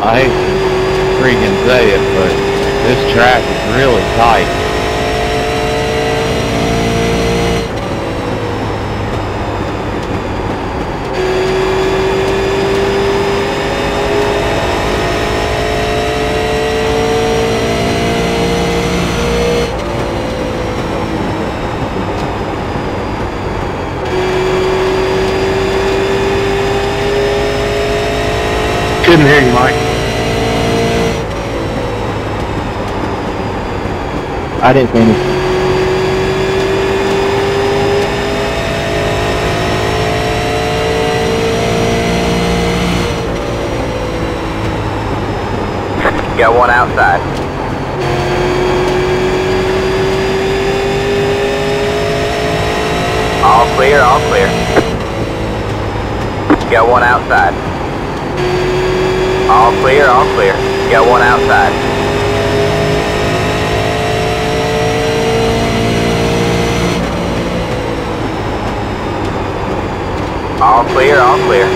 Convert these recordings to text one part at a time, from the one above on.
I hate to freaking say it, but this track is really tight. Couldn't hear you, Mike. I didn't say anything. Got one outside. All clear, all clear. Got one outside. All clear, all clear. Got one outside. All clear, all clear.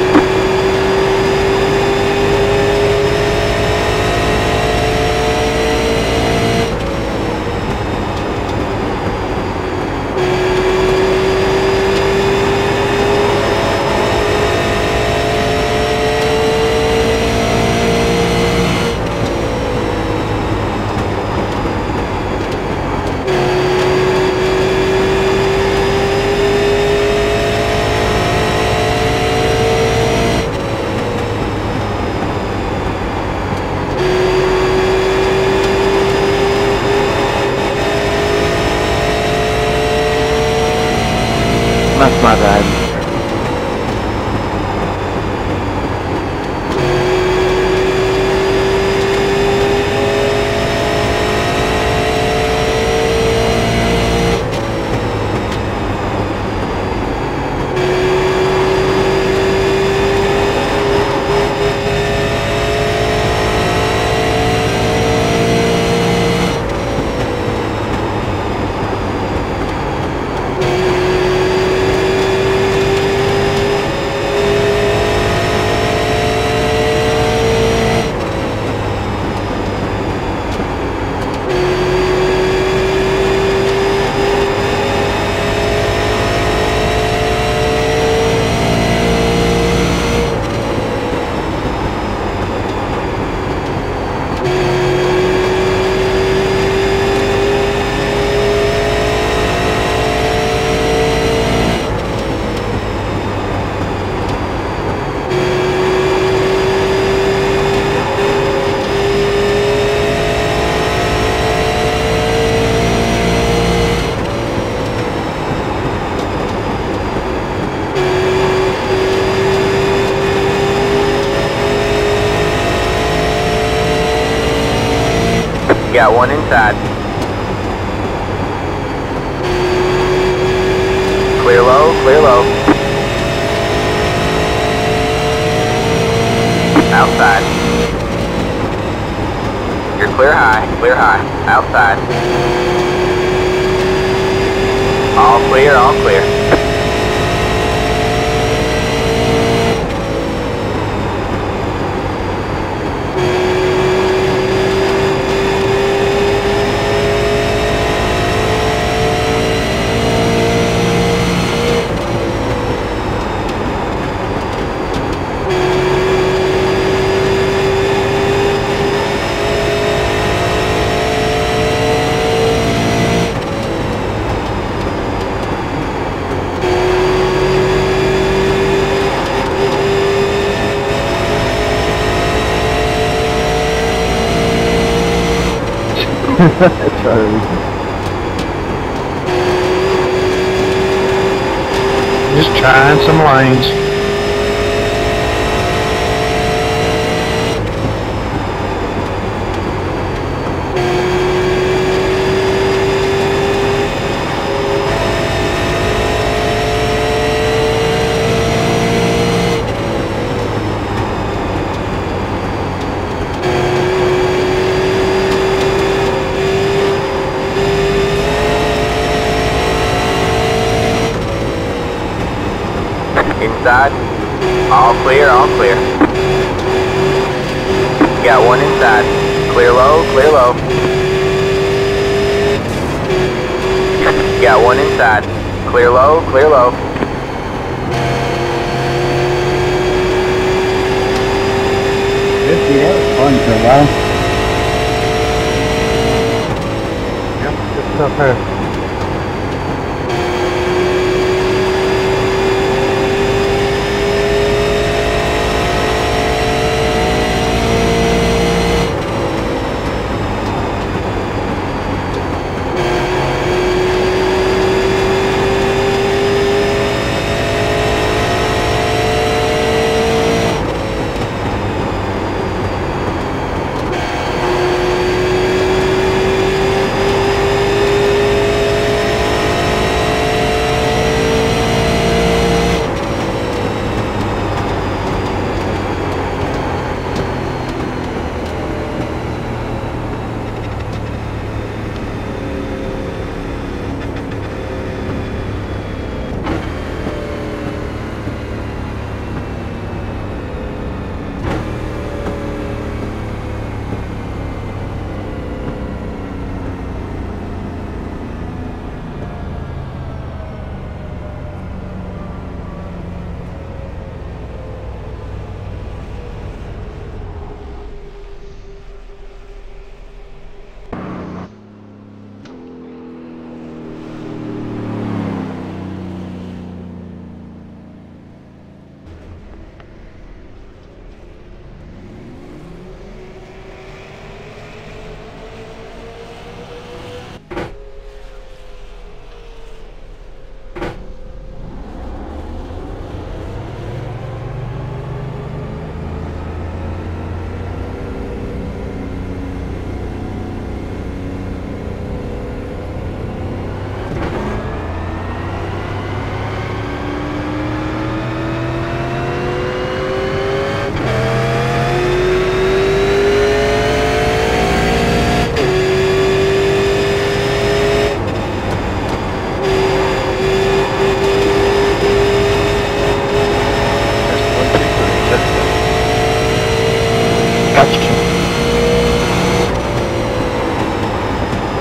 That's my bad. Got one inside. Clear low, clear low. Outside. You're clear high, outside. All clear, all clear. Charlie. Just trying some lanes. Inside. All clear, all clear. Got one inside. Clear low, clear low. Got one inside. Clear low, clear low. That was fun for a while. Yep, good stuff there.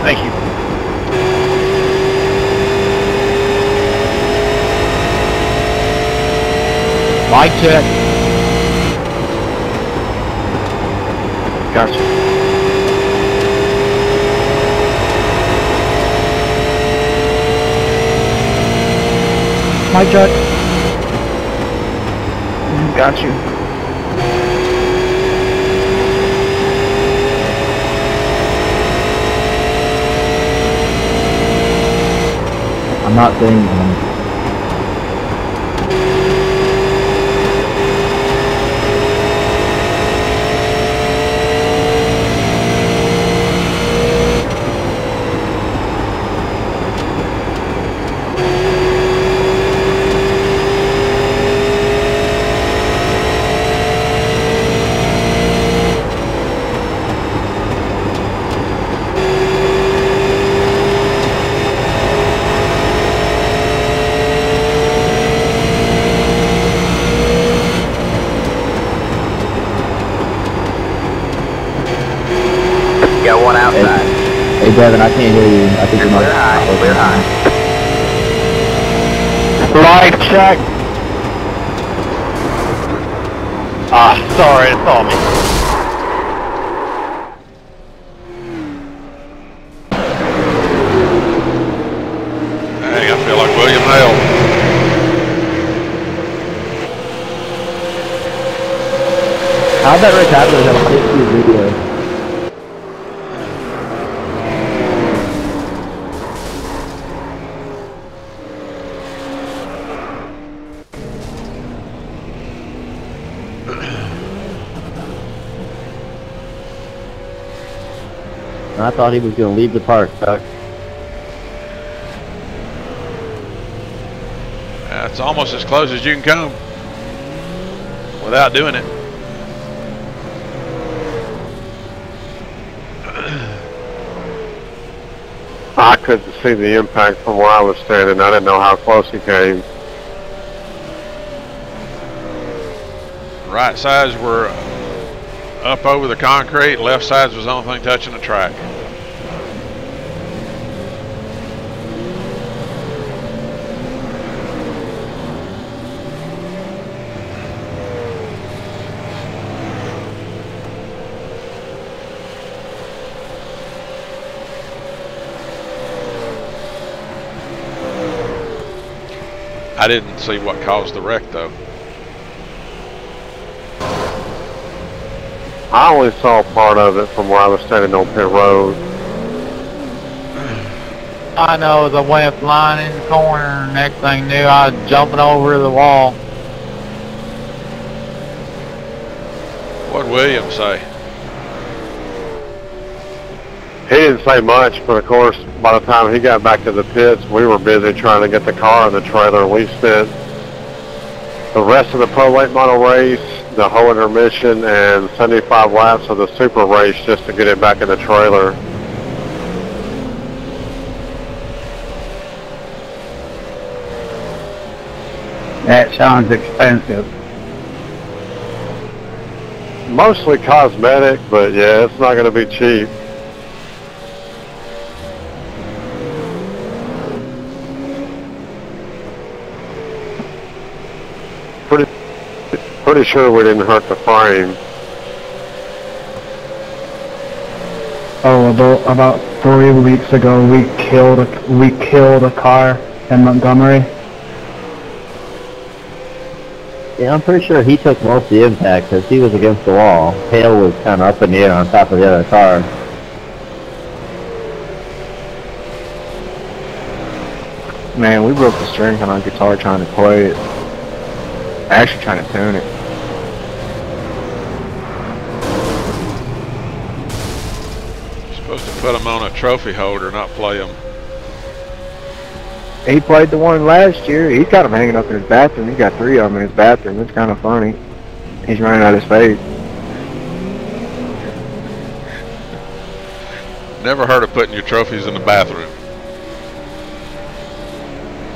Thank you. Mic check. Gotcha. Mic check. Got you. I'm not saying anything. Got one outside. Hey Devin, I can't hear you. I think You're you might. clear high, clear high. Mic check. Ah, sorry, it's on me. Dang, I feel like William Hale. How'd that Rick Adler have a 60 video? I thought he was going to leave the park, Chuck. It's almost as close as you can come without doing it. I couldn't see the impact from where I was standing. I didn't know how close he came. Right sides were up over the concrete. Left sides was the only thing touching the track. I didn't see what caused the wreck though. I only saw part of it from where I was standing on pit road. I know, as I went flying in the corner, next thing I knew, I was jumping over the wall. What'd William say? He didn't say much, but of course, by the time he got back to the pits, we were busy trying to get the car in the trailer. We spent the rest of the Pro Late Model race, the whole intermission, and 75 laps of the Super race just to get it back in the trailer. That sounds expensive. Mostly cosmetic, but yeah, it's not going to be cheap. Pretty sure we didn't hurt the frame. Oh, about 3 weeks ago, we killed a car in Montgomery. Yeah, I'm pretty sure he took most of the impact because he was against the wall. Hale was kind of up in the air on top of the other car. Man, we broke the string on our guitar trying to play it. Actually trying to tune it. Supposed to put them on a trophy holder, not play them. He played the one last year. He's got them hanging up in his bathroom. He's got 3 of them in his bathroom. It's kind of funny. He's running out of space. Never heard of putting your trophies in the bathroom.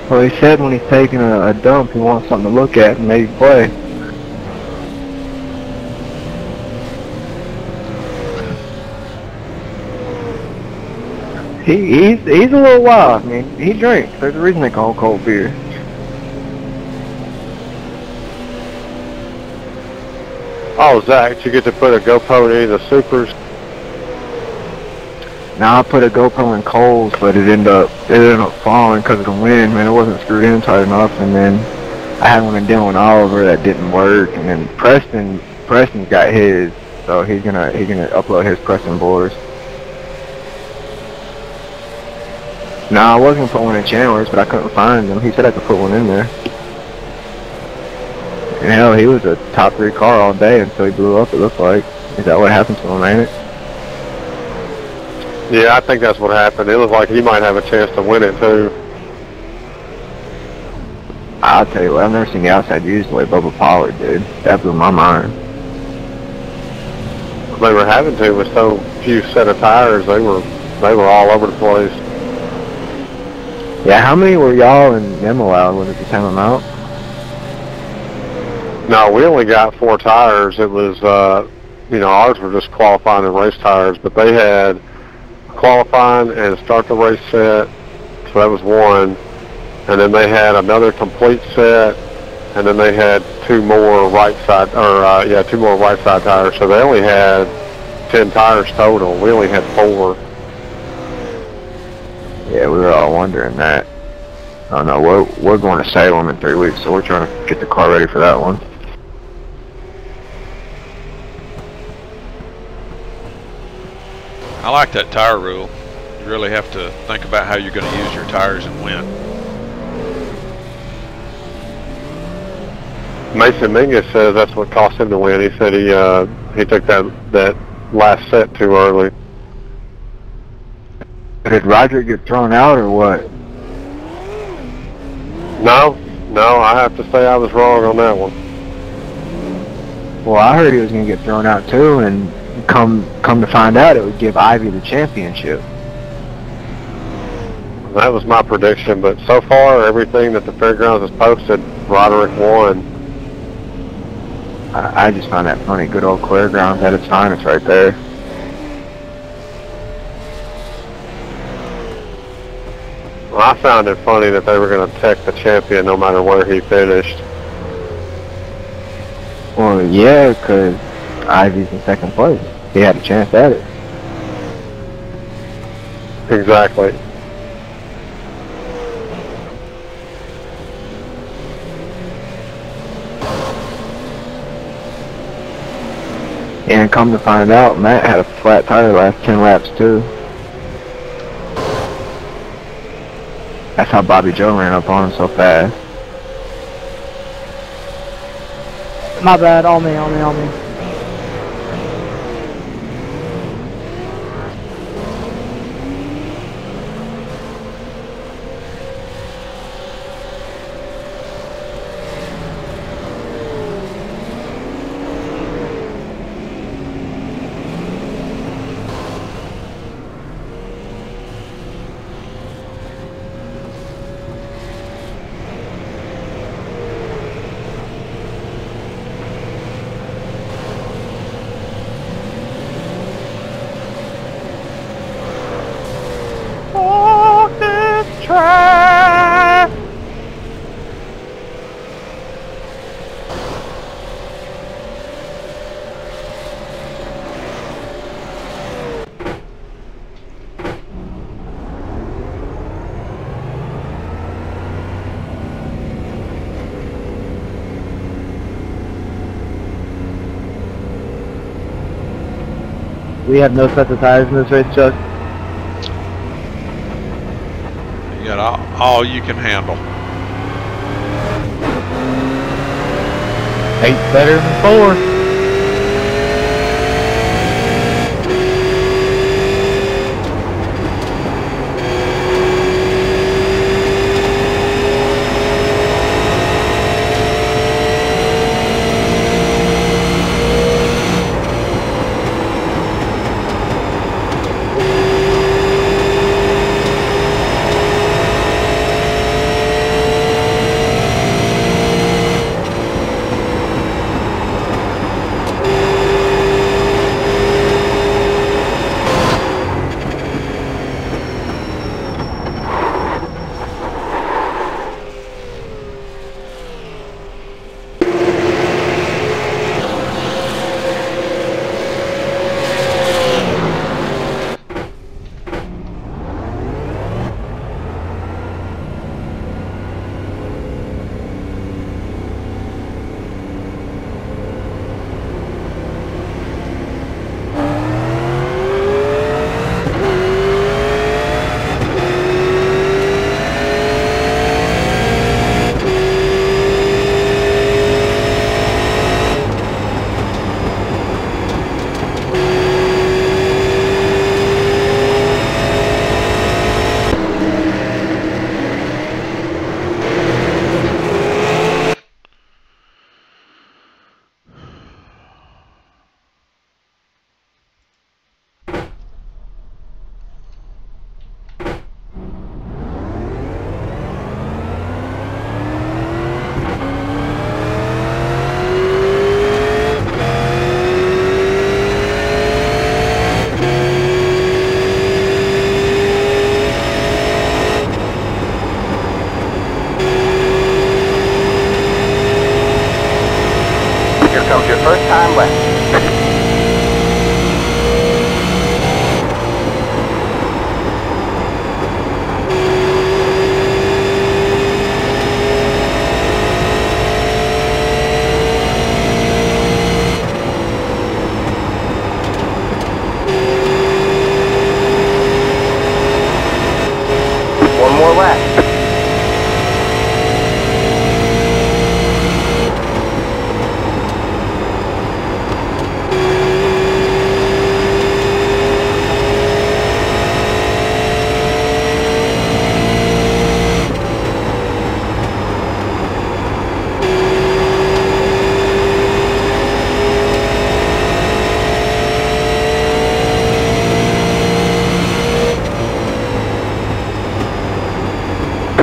Well, he said when he's taking a dump, he wants something to look at and maybe play. He's a little wild. I mean, he drinks. There's a reason they call cold beer. Oh, Zach, did you get to put a GoPro in any of the Supers? Now I put a GoPro in Cole's, but it ended up falling because of the wind. Man, it wasn't screwed in tight enough, and then I had one in Dylan Oliver that didn't work, and then Preston's got his, so he's gonna upload his Preston boards. No, I was gonna put one in Chandler's, but I couldn't find him. He said I could put one in there. And hell, he was a top 3 car all day until he blew up, it looked like. Is that what happened to him, ain't it? Yeah, I think that's what happened. It was like he might have a chance to win it too. I'll tell you what, I've never seen the outside used the way Bubba Pollard did. That blew my mind. They were having to with so few set of tires. They were all over the place. Yeah, how many were y'all and them allowed? Was it the same amount? No, we only got 4 tires. It was, ours were just qualifying and race tires, but they had qualifying and start the race set, so that was 1. And then they had another complete set, and then they had 2 more right side, 2 more right side tires. So they only had 10 tires total. We only had 4. Yeah, we were all wondering that. Oh no, we're going to Salem in 3 weeks, so we're trying to get the car ready for that one. I like that tire rule. You really have to think about how you're going to use your tires and when. Mason Mingus says that's what cost him to win. He said he took that last set too early. Did Roger get thrown out or what? No, I have to say I was wrong on that one. Well, I heard he was going to get thrown out too, and come to find out it would give Ivy the championship. That was my prediction, but so far everything that the fairgrounds has posted, Roderick won. I just found that funny. Good old Clear Grounds had a sign. It's right there. Well, I found it funny that they were going to tech the champion no matter where he finished. Well, yeah, because Ivy's in second place. He had a chance at it. Exactly. And come to find out, Matt had a flat tire the last 10 laps too. That's how Bobby Joe ran up on him so fast. My bad, on me. Walk this track. We have no sets of tires in this race, Chuck. You got all you can handle. 8's better than 4. Comes your first time left. One more lap.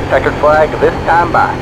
Checkered flag this time by.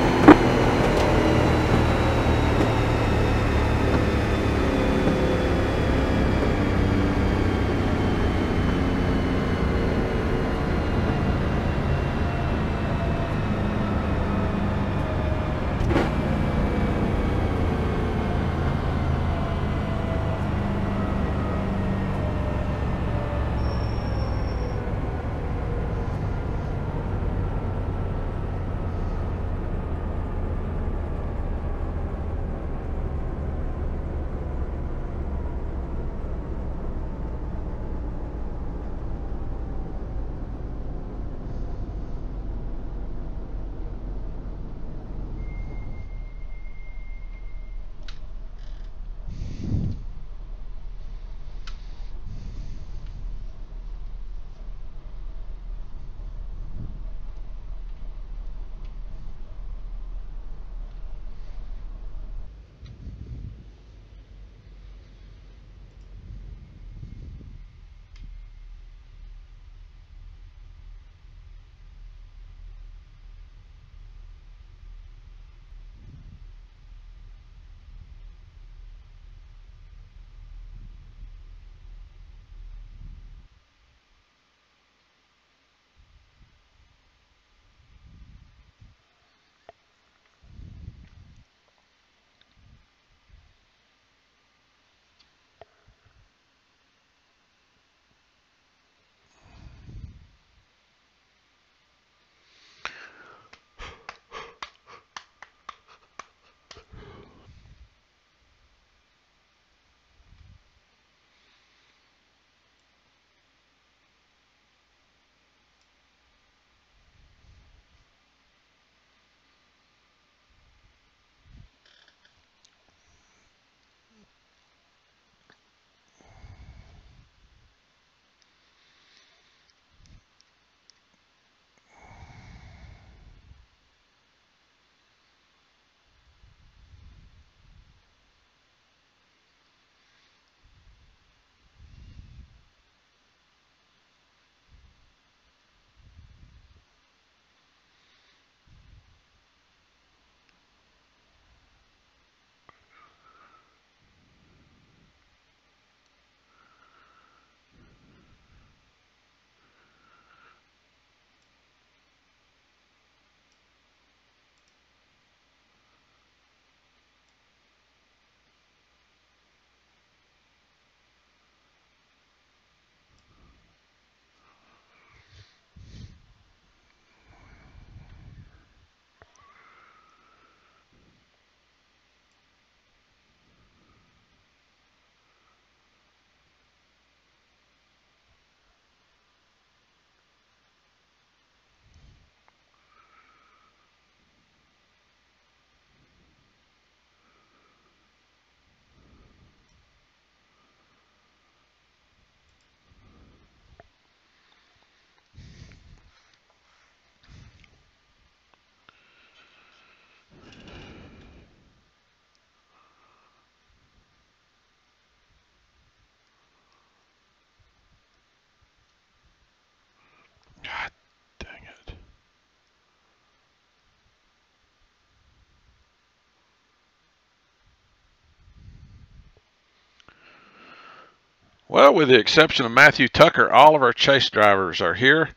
Well, with the exception of Matthew Tucker, all of our chase drivers are here.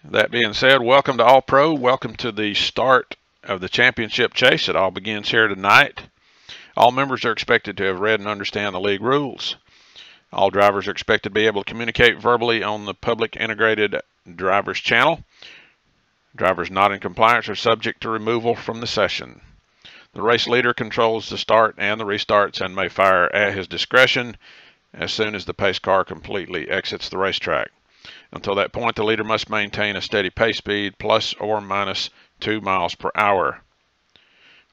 That being said, welcome to All Pro. Welcome to the start of the championship chase. It all begins here tonight. All members are expected to have read and understand the league rules. All drivers are expected to be able to communicate verbally on the public integrated drivers channel. Drivers not in compliance are subject to removal from the session. The race leader controls the start and the restarts and may fire at his discretion as soon as the pace car completely exits the racetrack. Until that point, the leader must maintain a steady pace speed plus or minus 2 miles per hour.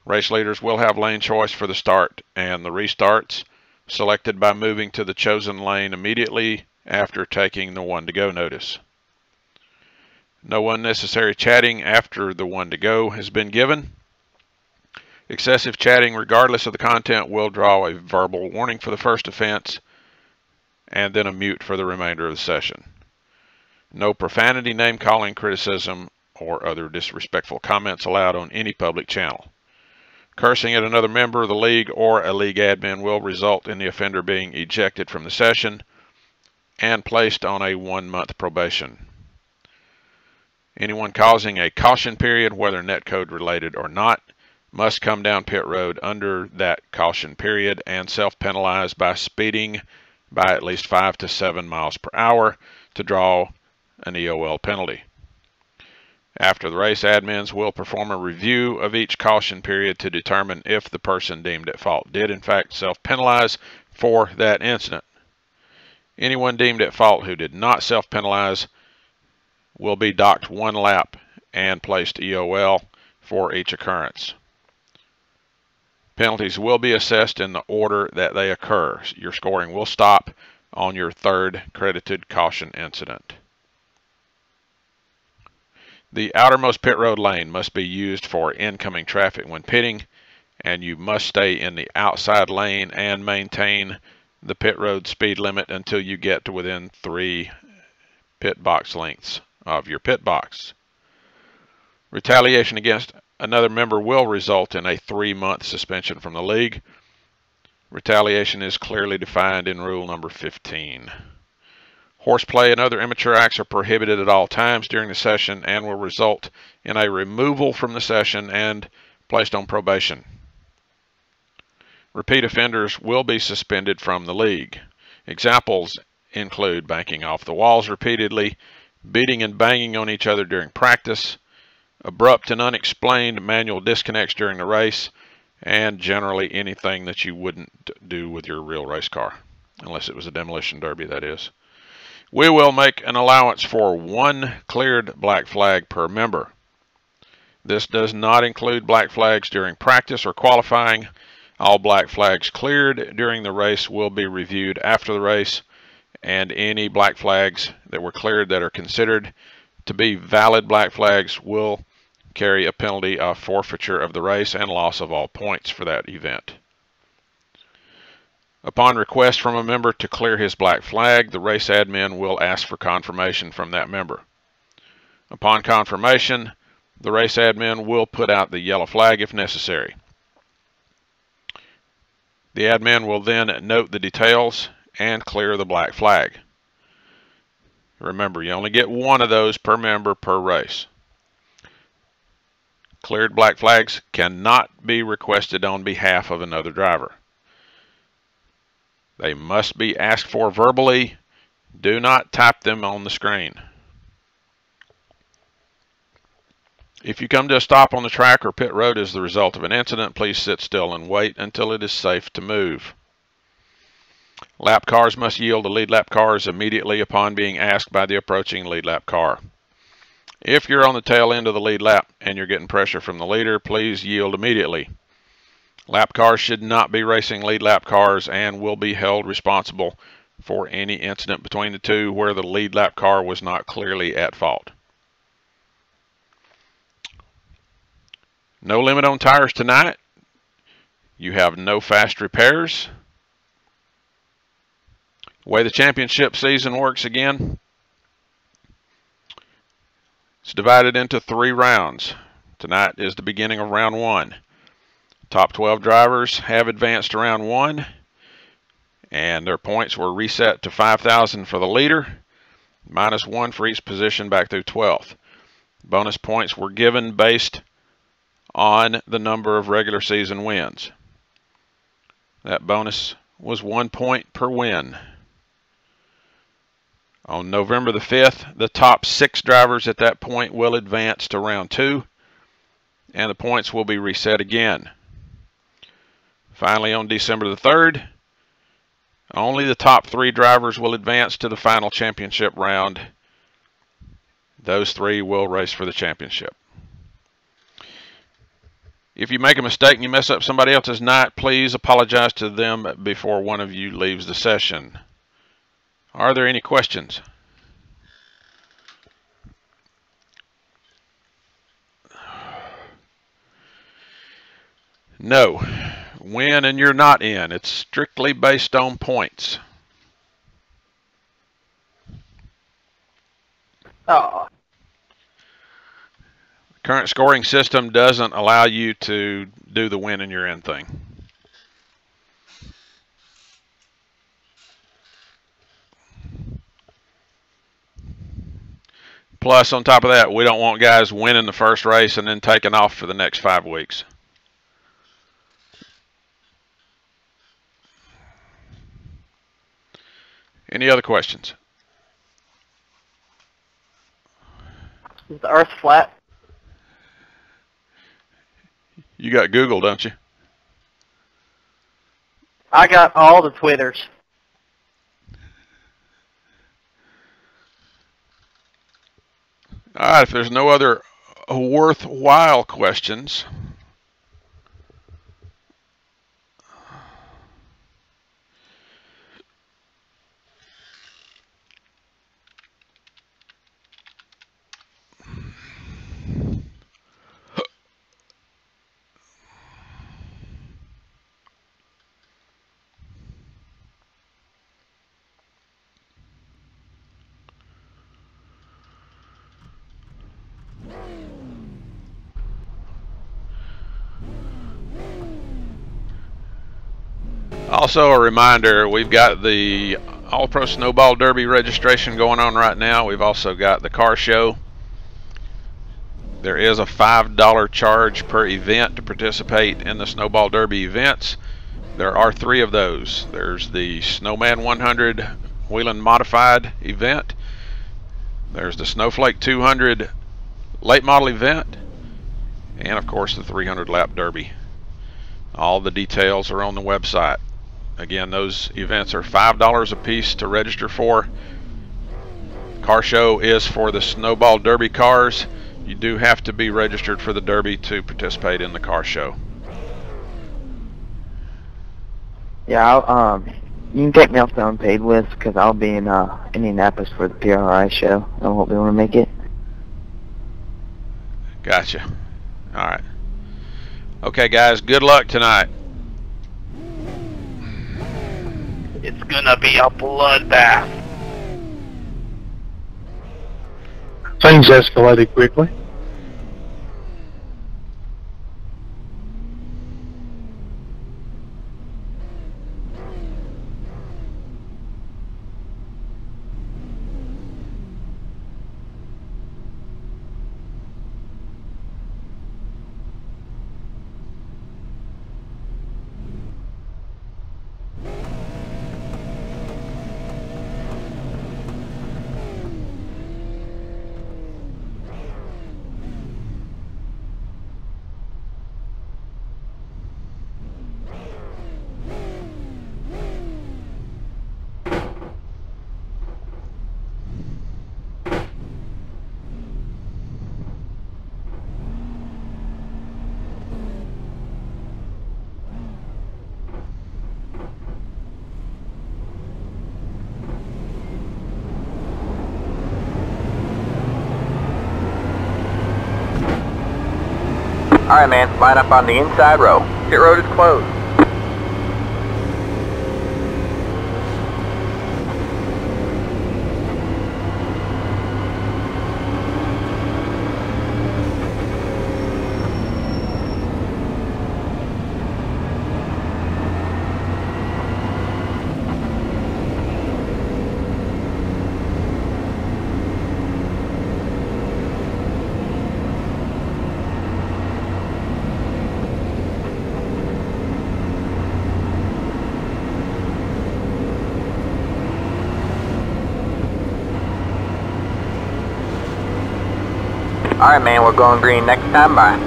Race leaders will have lane choice for the start and the restarts, selected by moving to the chosen lane immediately after taking the 1 to go notice. No unnecessary chatting after the 1 to go has been given. Excessive chatting, regardless of the content, will draw a verbal warning for the first offense and then a mute for the remainder of the session. No profanity, name calling, criticism, or other disrespectful comments allowed on any public channel. Cursing at another member of the league or a league admin will result in the offender being ejected from the session and placed on a 1-month probation. Anyone causing a caution period, whether netcode related or not, must come down pit road under that caution period and self-penalize by speeding by at least 5 to 7 miles per hour to draw an EOL penalty. After the race, admins will perform a review of each caution period to determine if the person deemed at fault did in fact self-penalize for that incident. Anyone deemed at fault who did not self-penalize will be docked 1 lap and placed EOL for each occurrence. Penalties will be assessed in the order that they occur. Your scoring will stop on your 3rd credited caution incident. The outermost pit road lane must be used for incoming traffic when pitting, and you must stay in the outside lane and maintain the pit road speed limit until you get to within 3 pit box lengths of your pit box. Retaliation against another member will result in a 3-month suspension from the league. Retaliation is clearly defined in rule number 15. Horseplay and other immature acts are prohibited at all times during the session and will result in a removal from the session and placed on probation. Repeat offenders will be suspended from the league. Examples include banking off the walls repeatedly, beating and banging on each other during practice, abrupt and unexplained manual disconnects during the race, and generally anything that you wouldn't do with your real race car, unless it was a demolition derby, that is. We will make an allowance for 1 cleared black flag per member. This does not include black flags during practice or qualifying. All black flags cleared during the race will be reviewed after the race, and any black flags that were cleared that are considered to be valid black flags will carry a penalty of forfeiture of the race and loss of all points for that event. Upon request from a member to clear his black flag, the race admin will ask for confirmation from that member. Upon confirmation, the race admin will put out the yellow flag if necessary. The admin will then note the details and clear the black flag. Remember, you only get 1 of those per member per race. Cleared black flags cannot be requested on behalf of another driver. They must be asked for verbally. Do not type them on the screen. If you come to a stop on the track or pit road as the result of an incident, please sit still and wait until it is safe to move. Lap cars must yield to lead lap cars immediately upon being asked by the approaching lead lap car. If you're on the tail end of the lead lap and you're getting pressure from the leader, please yield immediately. Lap cars should not be racing lead lap cars and will be held responsible for any incident between the two where the lead lap car was not clearly at fault. No limit on tires tonight. You have no fast repairs. The way the championship season works again, it's divided into 3 rounds. Tonight is the beginning of round 1. Top 12 drivers have advanced to round 1, and their points were reset to 5,000 for the leader, -1 for each position back through 12th. Bonus points were given based on the number of regular season wins. That bonus was 1 point per win. On November the 5th, the top 6 drivers at that point will advance to round 2, and the points will be reset again. Finally, on December the 3rd, only the top 3 drivers will advance to the final championship round. Those 3 will race for the championship. If you make a mistake and you mess up somebody else's night, please apologize to them before one of you leaves the session. Are there any questions? No. Win and you're not in. It's strictly based on points. Oh. Current scoring system doesn't allow you to do the win and you're in thing. Plus, on top of that, we don't want guys winning the first race and then taking off for the next 5 weeks. Any other questions? Is the Earth flat? You got Google, don't you? I got all the Twitters. All right, if there's no other worthwhile questions, also a reminder, we've got the All-Pro Snowball Derby registration going on right now. We've also got the car show. There is a $5 charge per event to participate in the Snowball Derby events. There are 3 of those. There's the Snowman 100 Whelen Modified event. There's the Snowflake 200 late model event. And of course the 300 lap derby. All the details are on the website. Again, those events are $5 a piece to register for. Car show is for the Snowball Derby cars. You do have to be registered for the Derby to participate in the car show. Yeah, you can take me off the unpaid list because I'll be in Indianapolis for the PRI show. I won't be able to make it. Gotcha. All right. Okay, guys, good luck tonight. It's gonna be a bloodbath. Things escalated quickly. Alright, man, line up on the inside row. Pit road is closed. Alright, man, we're going green next time. Bye.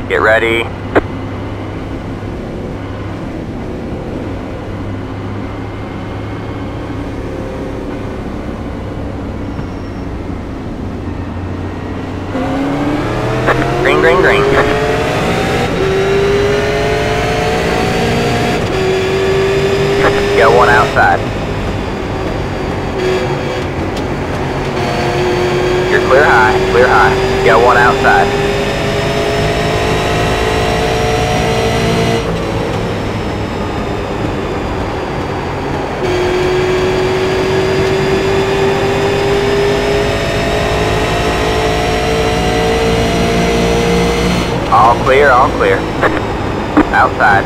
Get ready. Green, green, green. Got one outside. You're clear high, clear high. Got one outside. All clear, all clear. Outside.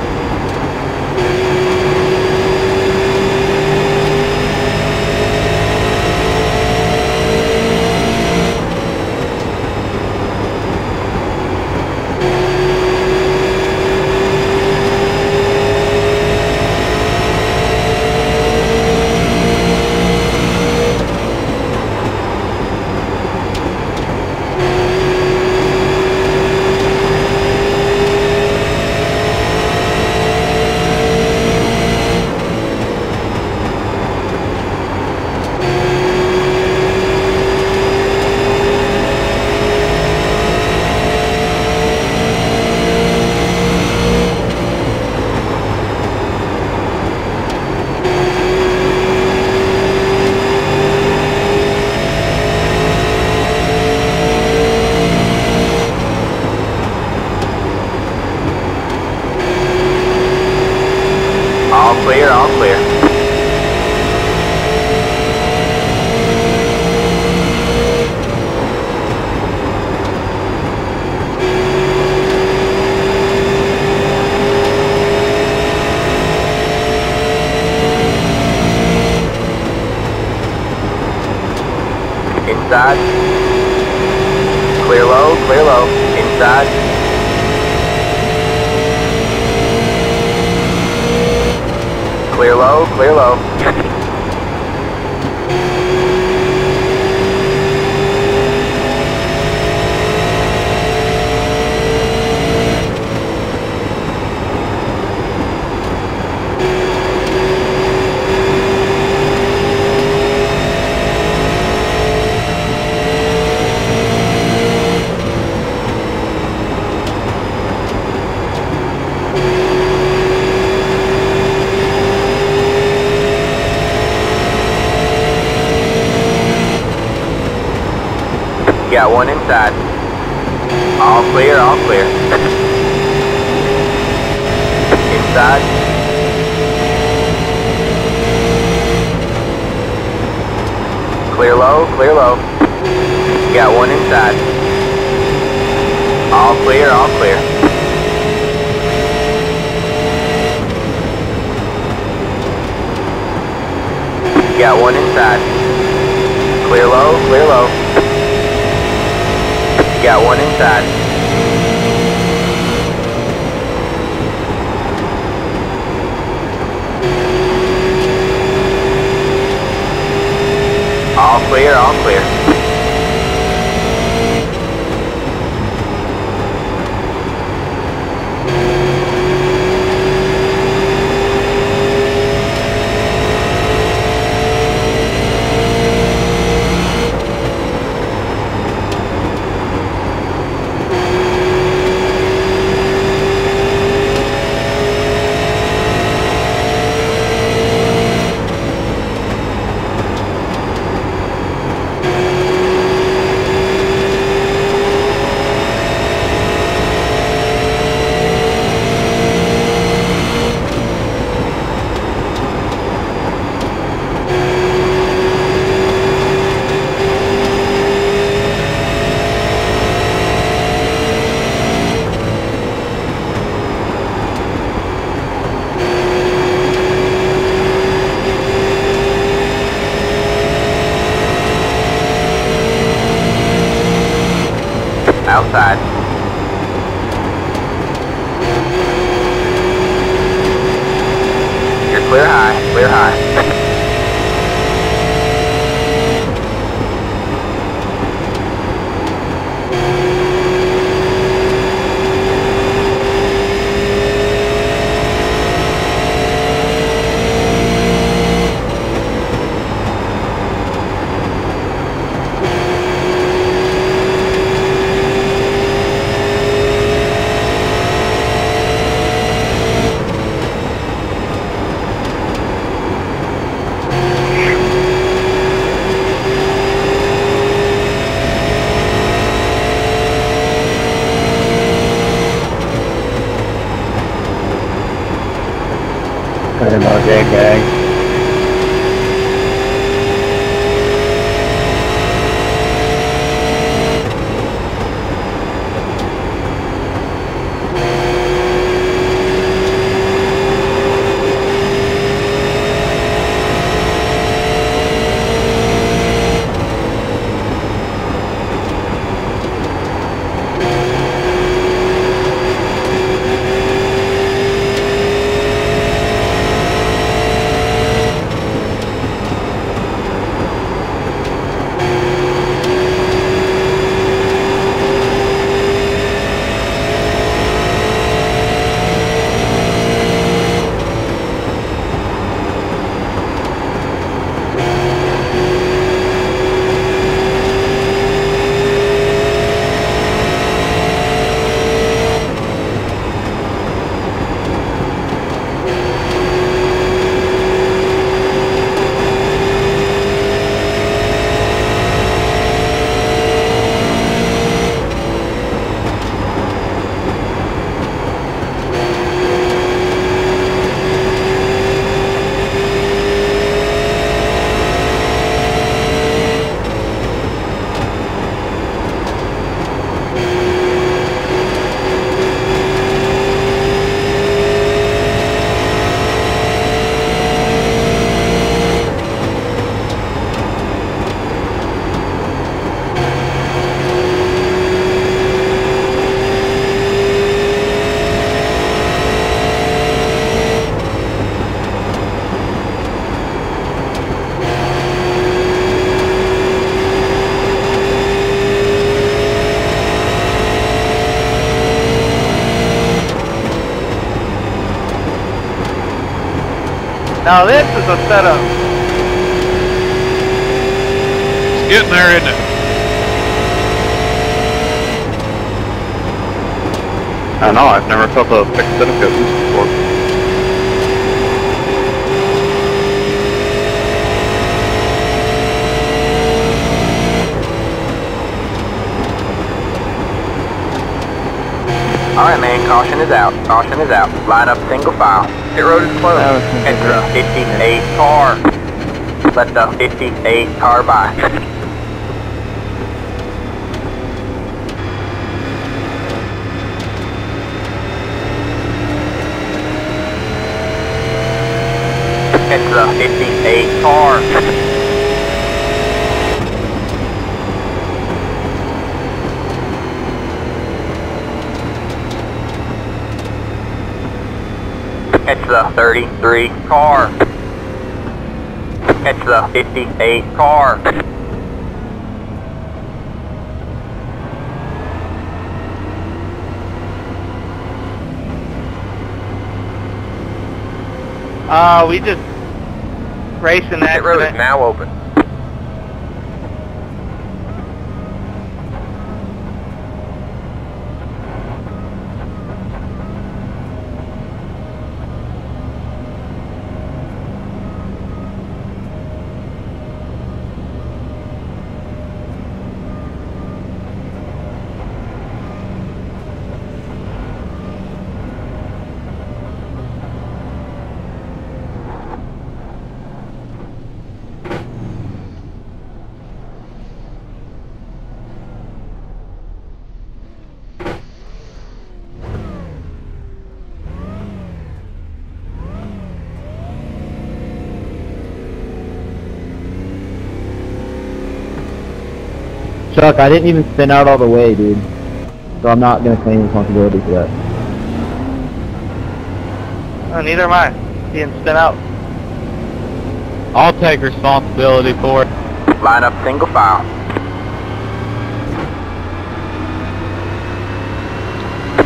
All clear, all clear. Inside. Clear low, clear low. Inside. Clear low, clear low. Got one inside. All clear, all clear. Inside. Clear low, clear low. Got one inside. All clear, all clear. Got one inside. Clear low, clear low. Got one inside. All clear, all clear. outside. You're clear high, clear high. Cut him out, gang. Now this is a setup. It's getting there, isn't it? I know, I've never felt a fixed setup like this before. Alright man, caution is out. Caution is out. Line up single file. Pit road is closed. Enter the 58 car. Let the 58 car by. Enter the 58 car. Catch the 33 car. Catch the 58 car. We just racing that Pit road is now open. Chuck, I didn't even spin out all the way, dude. So I'm not going to claim responsibility for that. Oh, neither am I. Being spin out. I'll take responsibility for it. Line up single file.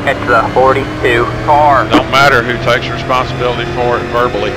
It's the 42 car. Don't matter who takes responsibility for it verbally.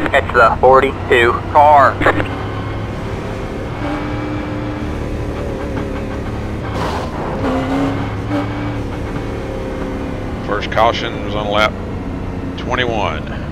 It's the 42 car. First caution was on lap 21.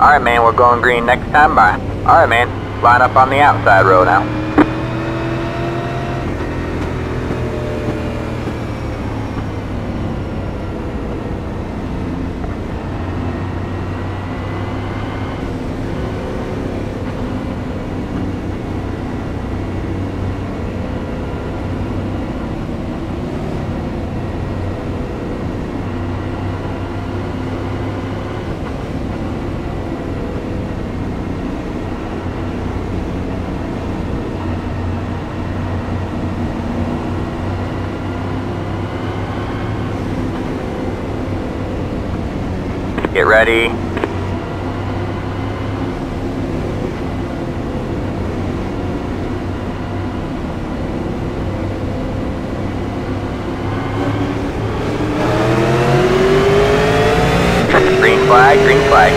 Alright, man, we're going green next time by. Alright, man, line up on the outside row now. Get ready. Green flag, green flag.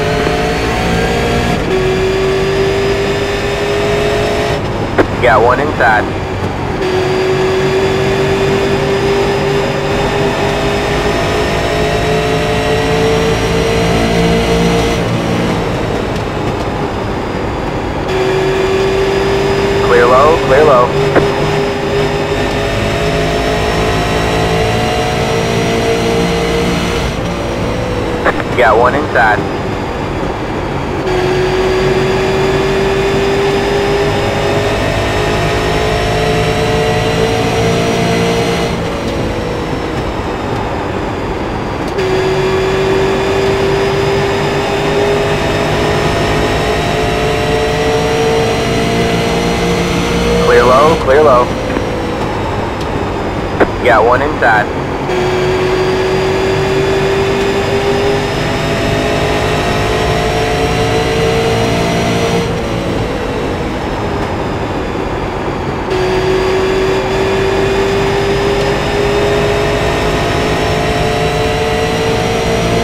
Got one inside. Clear low, clear low. Got one inside. Clear low. Got one inside.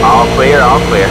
All clear, all clear.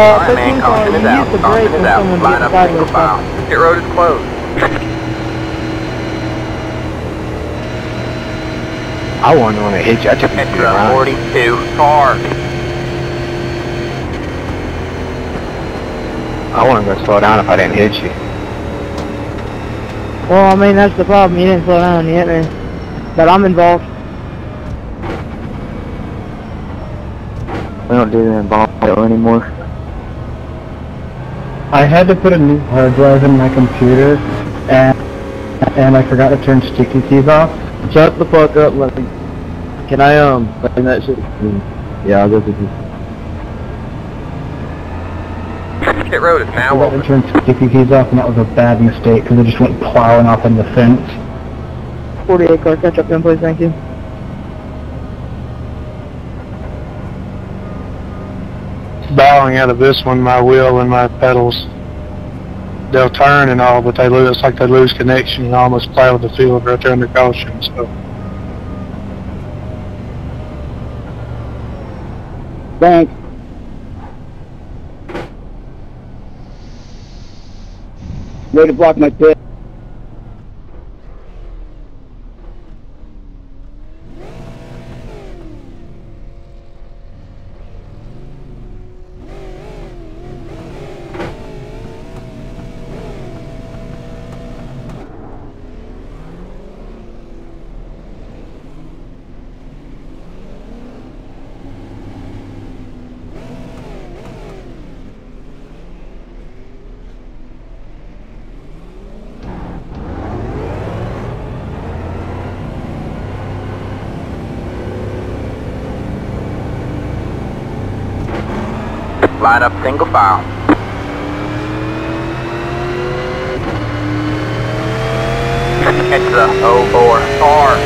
Alright, man, caution is out. Caution is out. Line up single file. Pit road is closed. I wasn't going to hit you. I took you to the Extra 42 car. I wasn't going to slow down if I didn't hit you. Well, I mean, that's the problem. You didn't slow down, you hit me. But I'm involved. We don't do the involved anymore. I had to put a new hard drive in my computer, and I forgot to turn sticky keys off. Shut the fuck up, let me... Can I, find that shit? Yeah, I'll go to you. Pit road is I now forgot open. to turn sticky keys off, and that was a bad mistake, because it just went plowing off in the fence. 48 car, catch up then, please, thank you. Bowing out of this one, my wheel and my pedals, they'll turn and all, but they lose. It's like they lose connection and almost plow the field right there under caution. So Thanks. Way to block my pit. Line up single file. Catch the 04 car.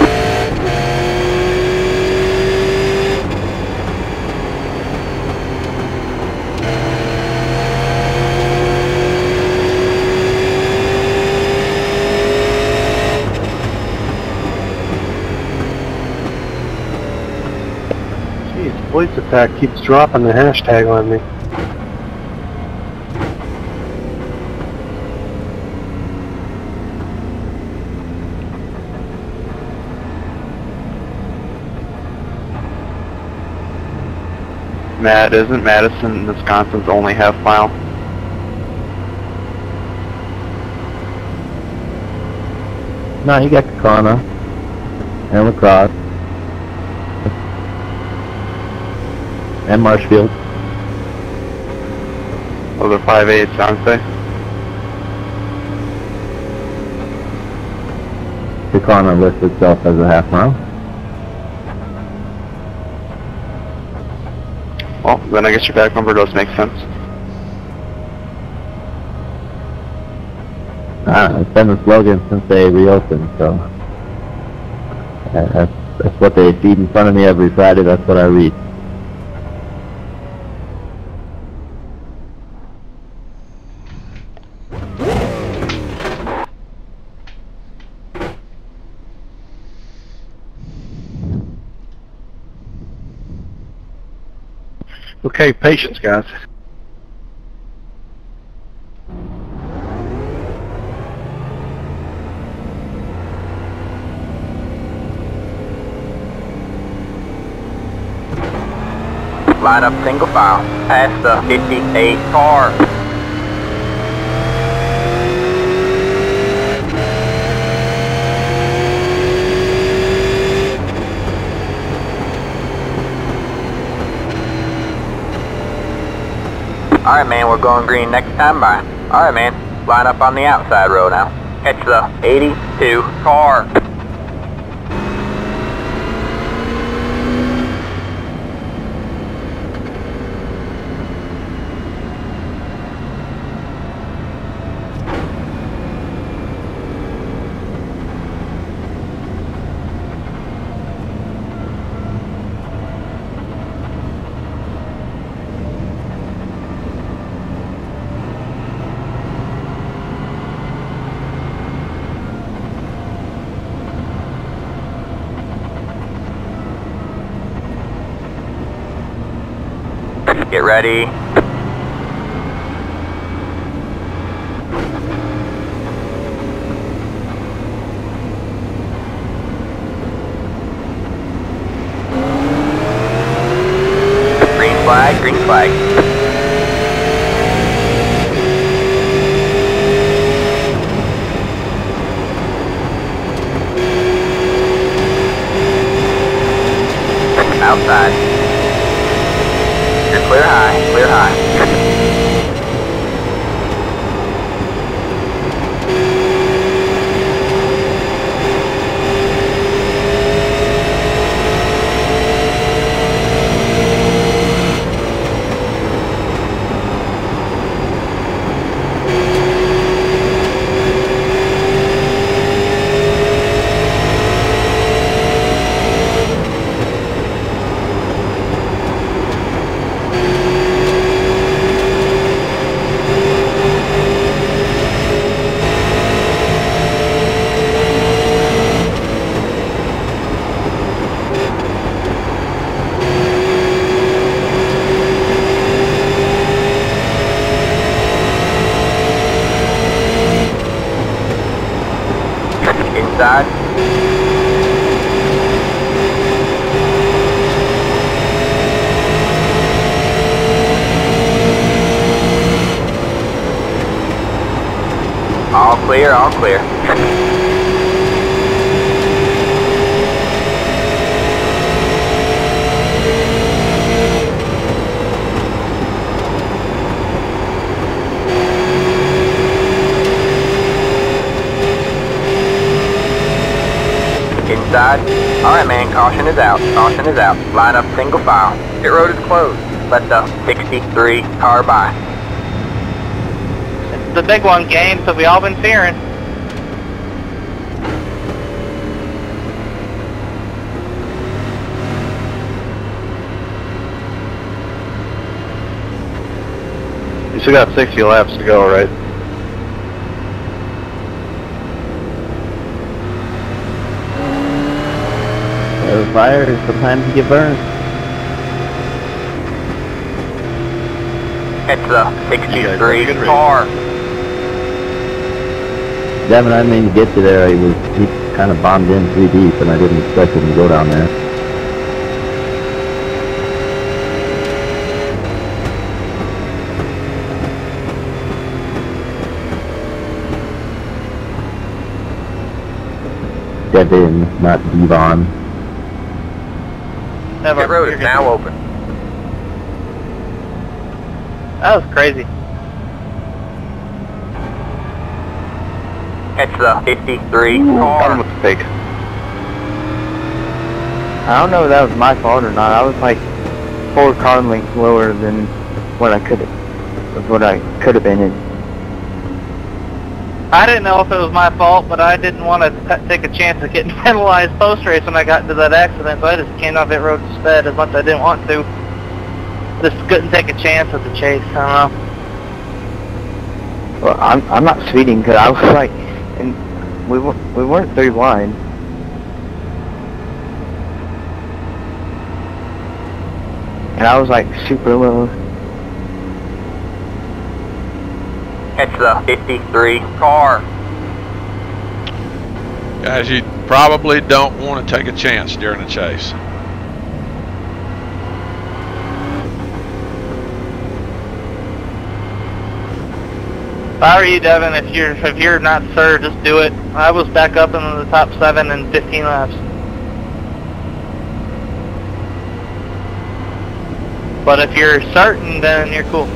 Jeez, police attack keeps dropping the hashtag on me. Matt, isn't Madison, Wisconsin's only half mile? No, you got Kakana. And Lacrosse. And Marshfield. Those are 5/8, aren't they? Kakana lists itself as a half mile. Well, then I guess your back number does make sense. It's been the slogan since they reopened, so that's what they feed in front of me every Friday. That's what I read. Okay, patience, guys. Line up single file. Past the 58 car. Alright, man, we're going green next time by. Alright, man, line up on the outside row now. Catch the 82 car. Get ready. flag, green flag. Outside. You're clear high, clear high. Inside. All clear, all clear. Inside. Alright man, caution is out. Caution is out. Line up single file. Pit road is closed. Let the 63 car by. It's the big one game, so we all been fearing. You still got 60 laps to go, right? The fire, sometimes you get burned. It's the 63 car. Devin, I didn't mean to get you there. He kind of bombed in 3 deep, and I didn't expect him to go down there. Devin, not Devon. Never. Pit road is now open. That was crazy. It's the 53 Got him car. with the fake. I don't know if that was my fault or not. I was like 4 car lengths lower than what I could have been in. I didn't know if it was my fault, but I didn't want to take a chance of getting penalized post-race when I got into that accident, so I just came off pit road and sped as much as I didn't want to. Just couldn't take a chance with the chase, I don't know. Well, I'm not speeding because I was like, and we weren't 3 wide. And I was like super low. It's the 53 car. Guys, you probably don't want to take a chance during a chase. If I were you, Devin, if you're not sure, just do it. I was back up into the top 7 in 15 laps. But if you're certain, then you're cool.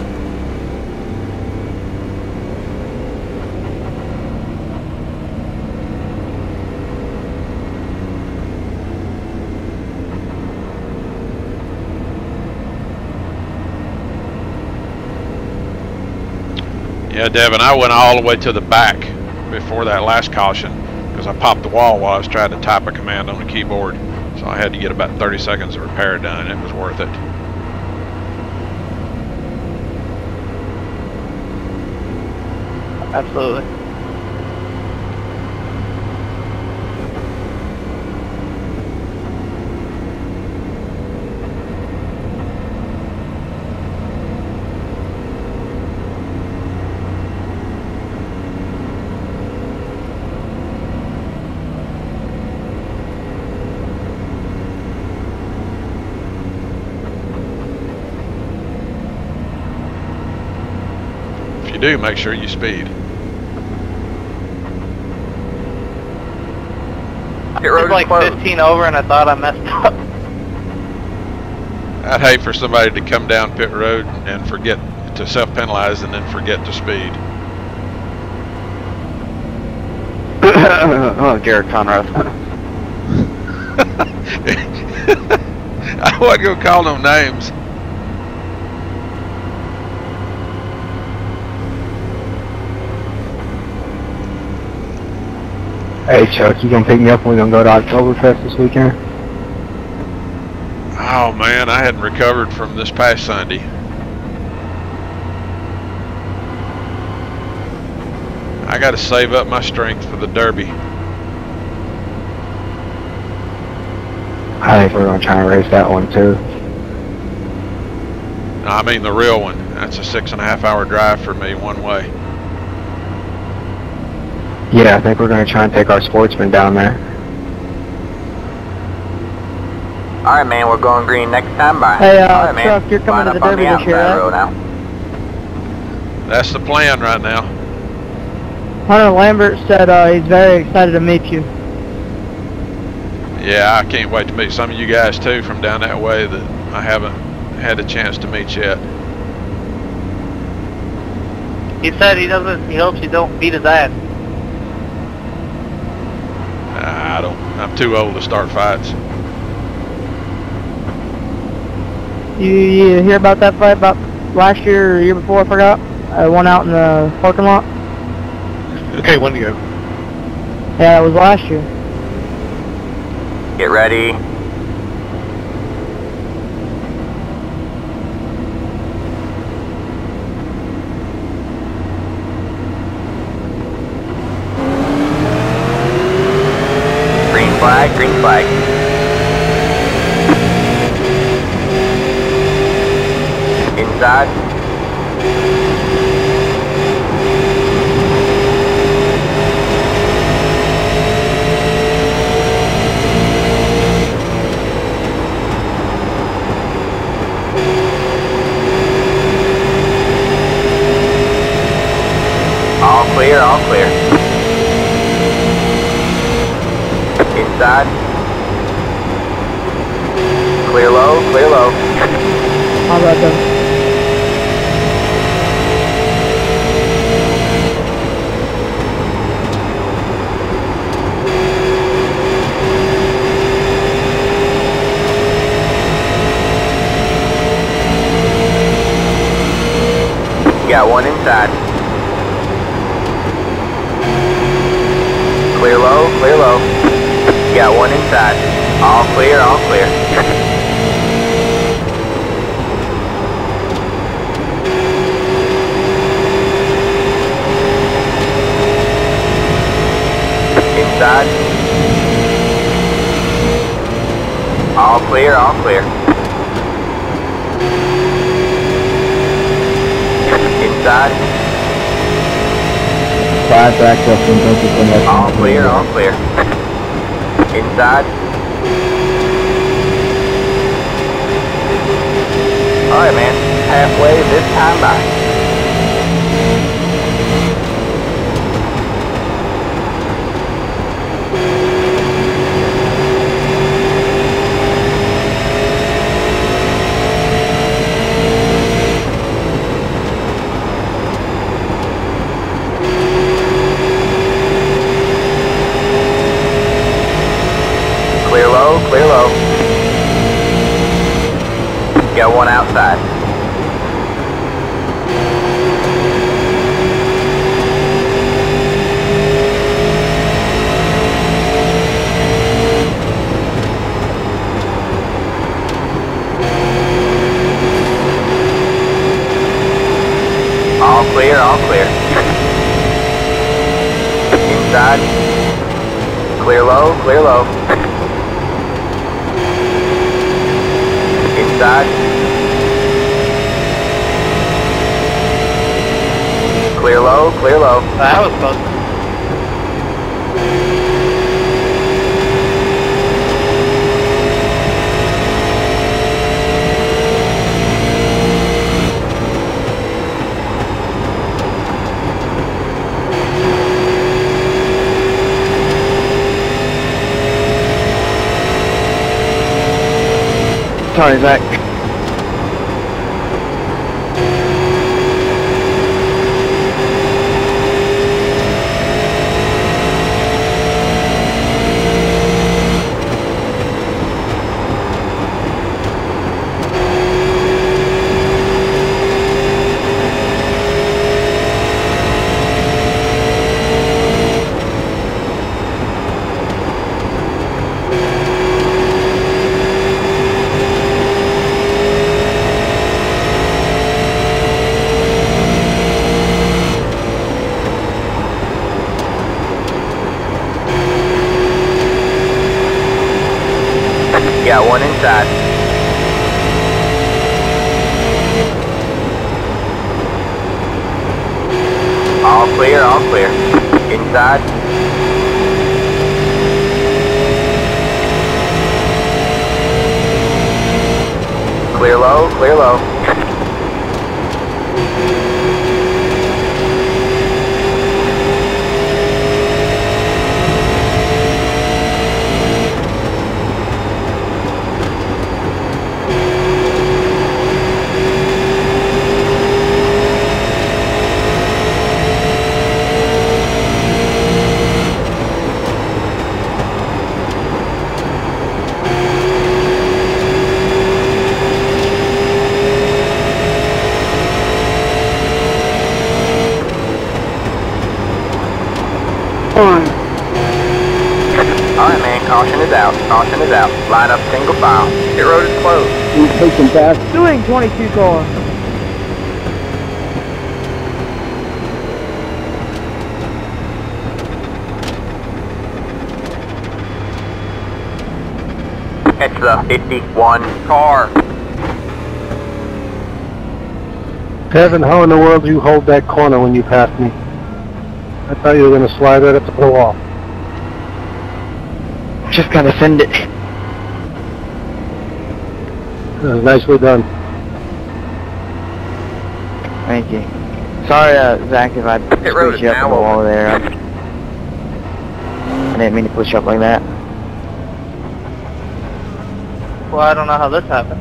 Yeah, Devin, I went all the way to the back before that last caution because I popped the wall while I was trying to type a command on the keyboard. So I had to get about 30 seconds of repair done, and it was worth it. Absolutely. you do, make sure you speed. It was like 15 over and I thought I messed up. I'd hate for somebody to come down pit road and forget to self-penalize and then forget to speed. Oh, Garrett Conrad. I wasn't going to call no names. Hey Chuck, you gonna pick me up when we gonna go to Oktoberfest this weekend? Oh man, I hadn't recovered from this past Sunday. I got to save up my strength for the Derby. I think we're gonna try and race that one too. No, I mean the real one. That's a 6.5 hour drive for me one way. Yeah, I think we're gonna try and take our sportsman down there. Alright, man, we're going green next time. Bye. Hey, All right, Chuck, you're coming to the Derby this year, right? now. That's the plan right now. Hunter Lambert said he's very excited to meet you. Yeah, I can't wait to meet some of you guys too from down that way that I haven't had a chance to meet yet. He said he hopes you don't beat his ass. I don't. I'm too old to start fights. You hear about that fight about last year or year before, I forgot? One out in the parking lot? Okay, when do you go? Yeah, it was last year. Get ready. Green flag, green flag. Inside. All clear, all clear. Inside. Clear low, clear low. How about them? Got one inside. Clear low, clear low. Got one inside. All clear, all clear. Inside. All clear, all clear. Inside. Five back up and don't get the next All one. clear, all clear. Inside. Alright, man. Halfway this time by. Clear low, clear low. Got one outside. All clear, all clear. Inside. Clear low, clear low. Inside. Clear low, clear low. That was close. Sorry, Zach. Got one inside. All clear, all clear. Inside. Clear low, clear low. Alright man, caution is out. Caution is out. Line up single file. Pit road is closed. He's taking fast. Doing 22 car. It's the 51 car. Kevin, how in the world do you hold that corner when you passed me? I thought you were going to slide right up to the wall. Just gotta send it. That was nicely done. Thank you. Sorry, Zach, if I Pit road pushed is you up now on the wall open. there. I didn't mean to push you up like that. Well, I don't know how this happened.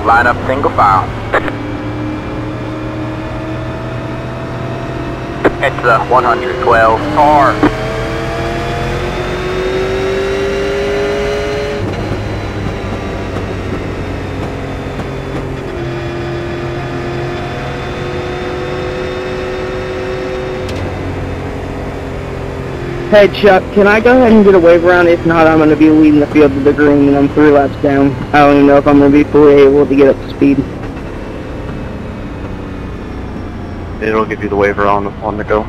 Line up single file. It's the 112 car. Hey Chuck, can I go ahead and get a wave around? If not, I'm going to be leading the field to the green and I'm 3 laps down. I don't even know if I'm going to be fully able to get up to speed. It'll give you the waiver on the go.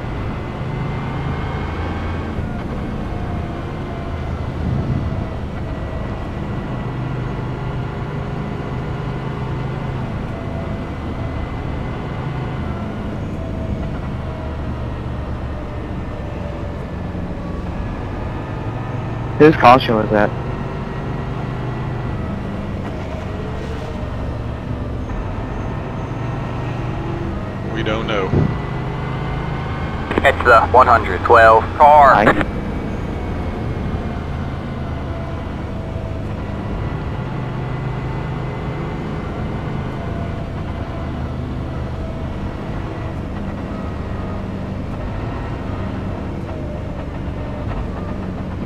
Whose caution was that? We don't know. It's the 112 car. Nice.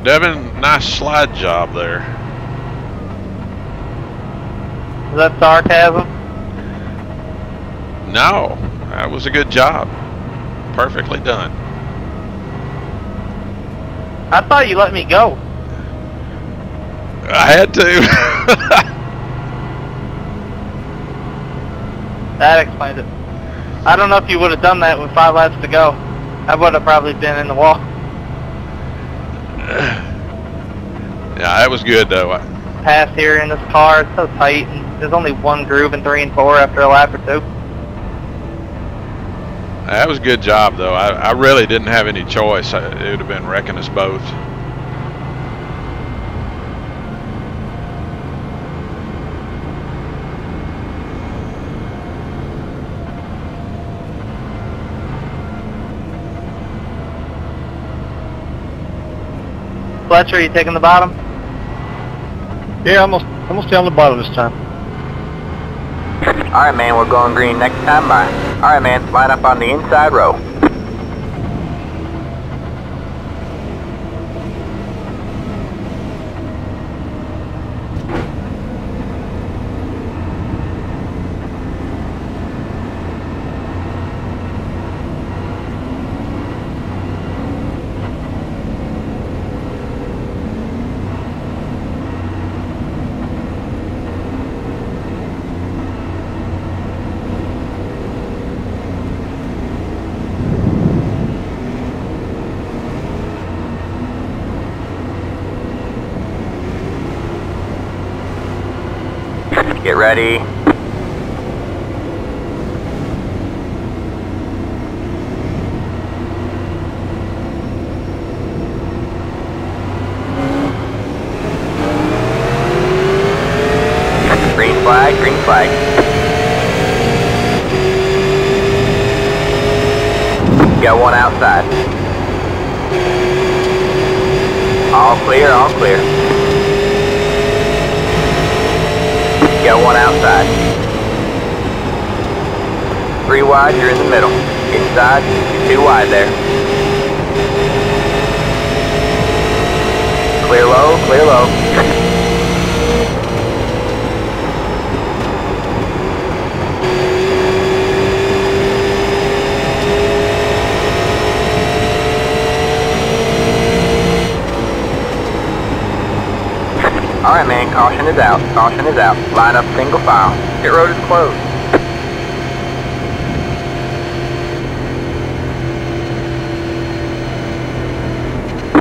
Devin, nice slide job there. Is that sarcasm? No, that was a good job. Perfectly done. I thought you let me go. I had to. That explains it. I don't know if you would have done that with 5 laps to go. I would have probably been in the wall. Yeah, that was good though. Pass here in this car, it's so tight, and there's only one groove in 3 and 4 after a lap or 2. That was a good job though. I really didn't have any choice. It would have been wrecking us both. Fletcher, are you taking the bottom? Yeah, I'm gonna stay on the bottom this time. Alright, man, we're going green next time by. Alright, man, line up on the inside row. Get ready. Green flag, green flag. Got one outside. All clear, all clear. Got one outside. 3 wide, you're in the middle. Inside, you're 2 wide there. Clear low, clear low. Alright, man, caution is out. Caution is out. Line up single file. Pit road is closed.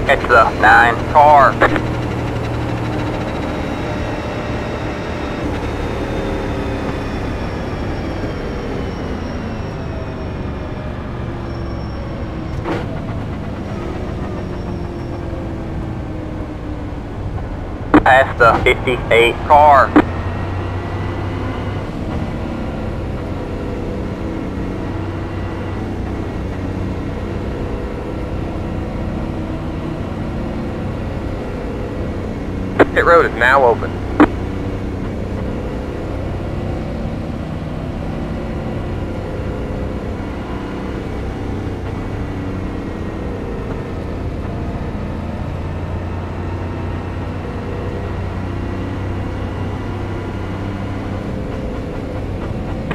It's the 9 car. Past the 58 car. Pit road is now open.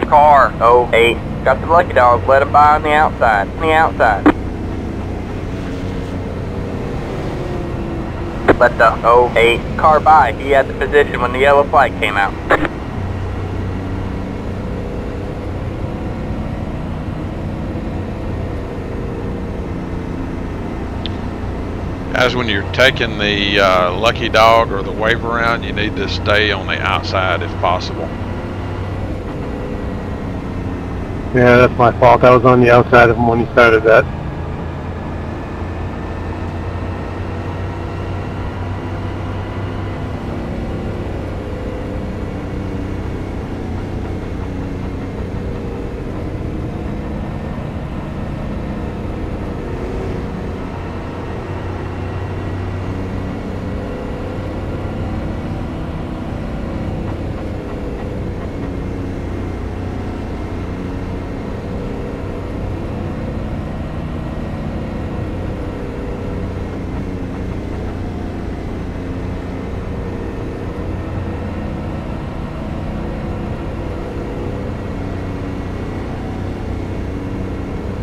Car 08. Got the lucky dog. Let him by on the outside. On the outside. Let the 08 car by. He had the position when the yellow flag came out. Guys, when you're taking the lucky dog or the wave around, you need to stay on the outside if possible. Yeah, that's my fault. I was on the outside of him when he started that.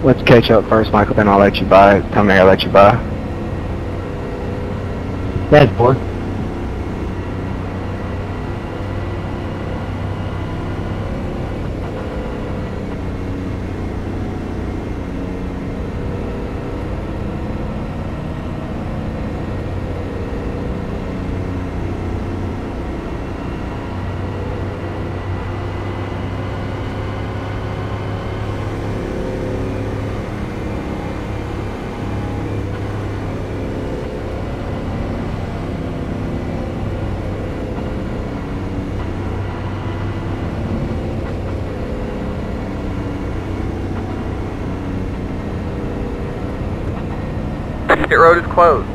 Let's catch up first, Michael, then I'll let you by. Tell me I'll let you by. Dead boy. Pit road is closed.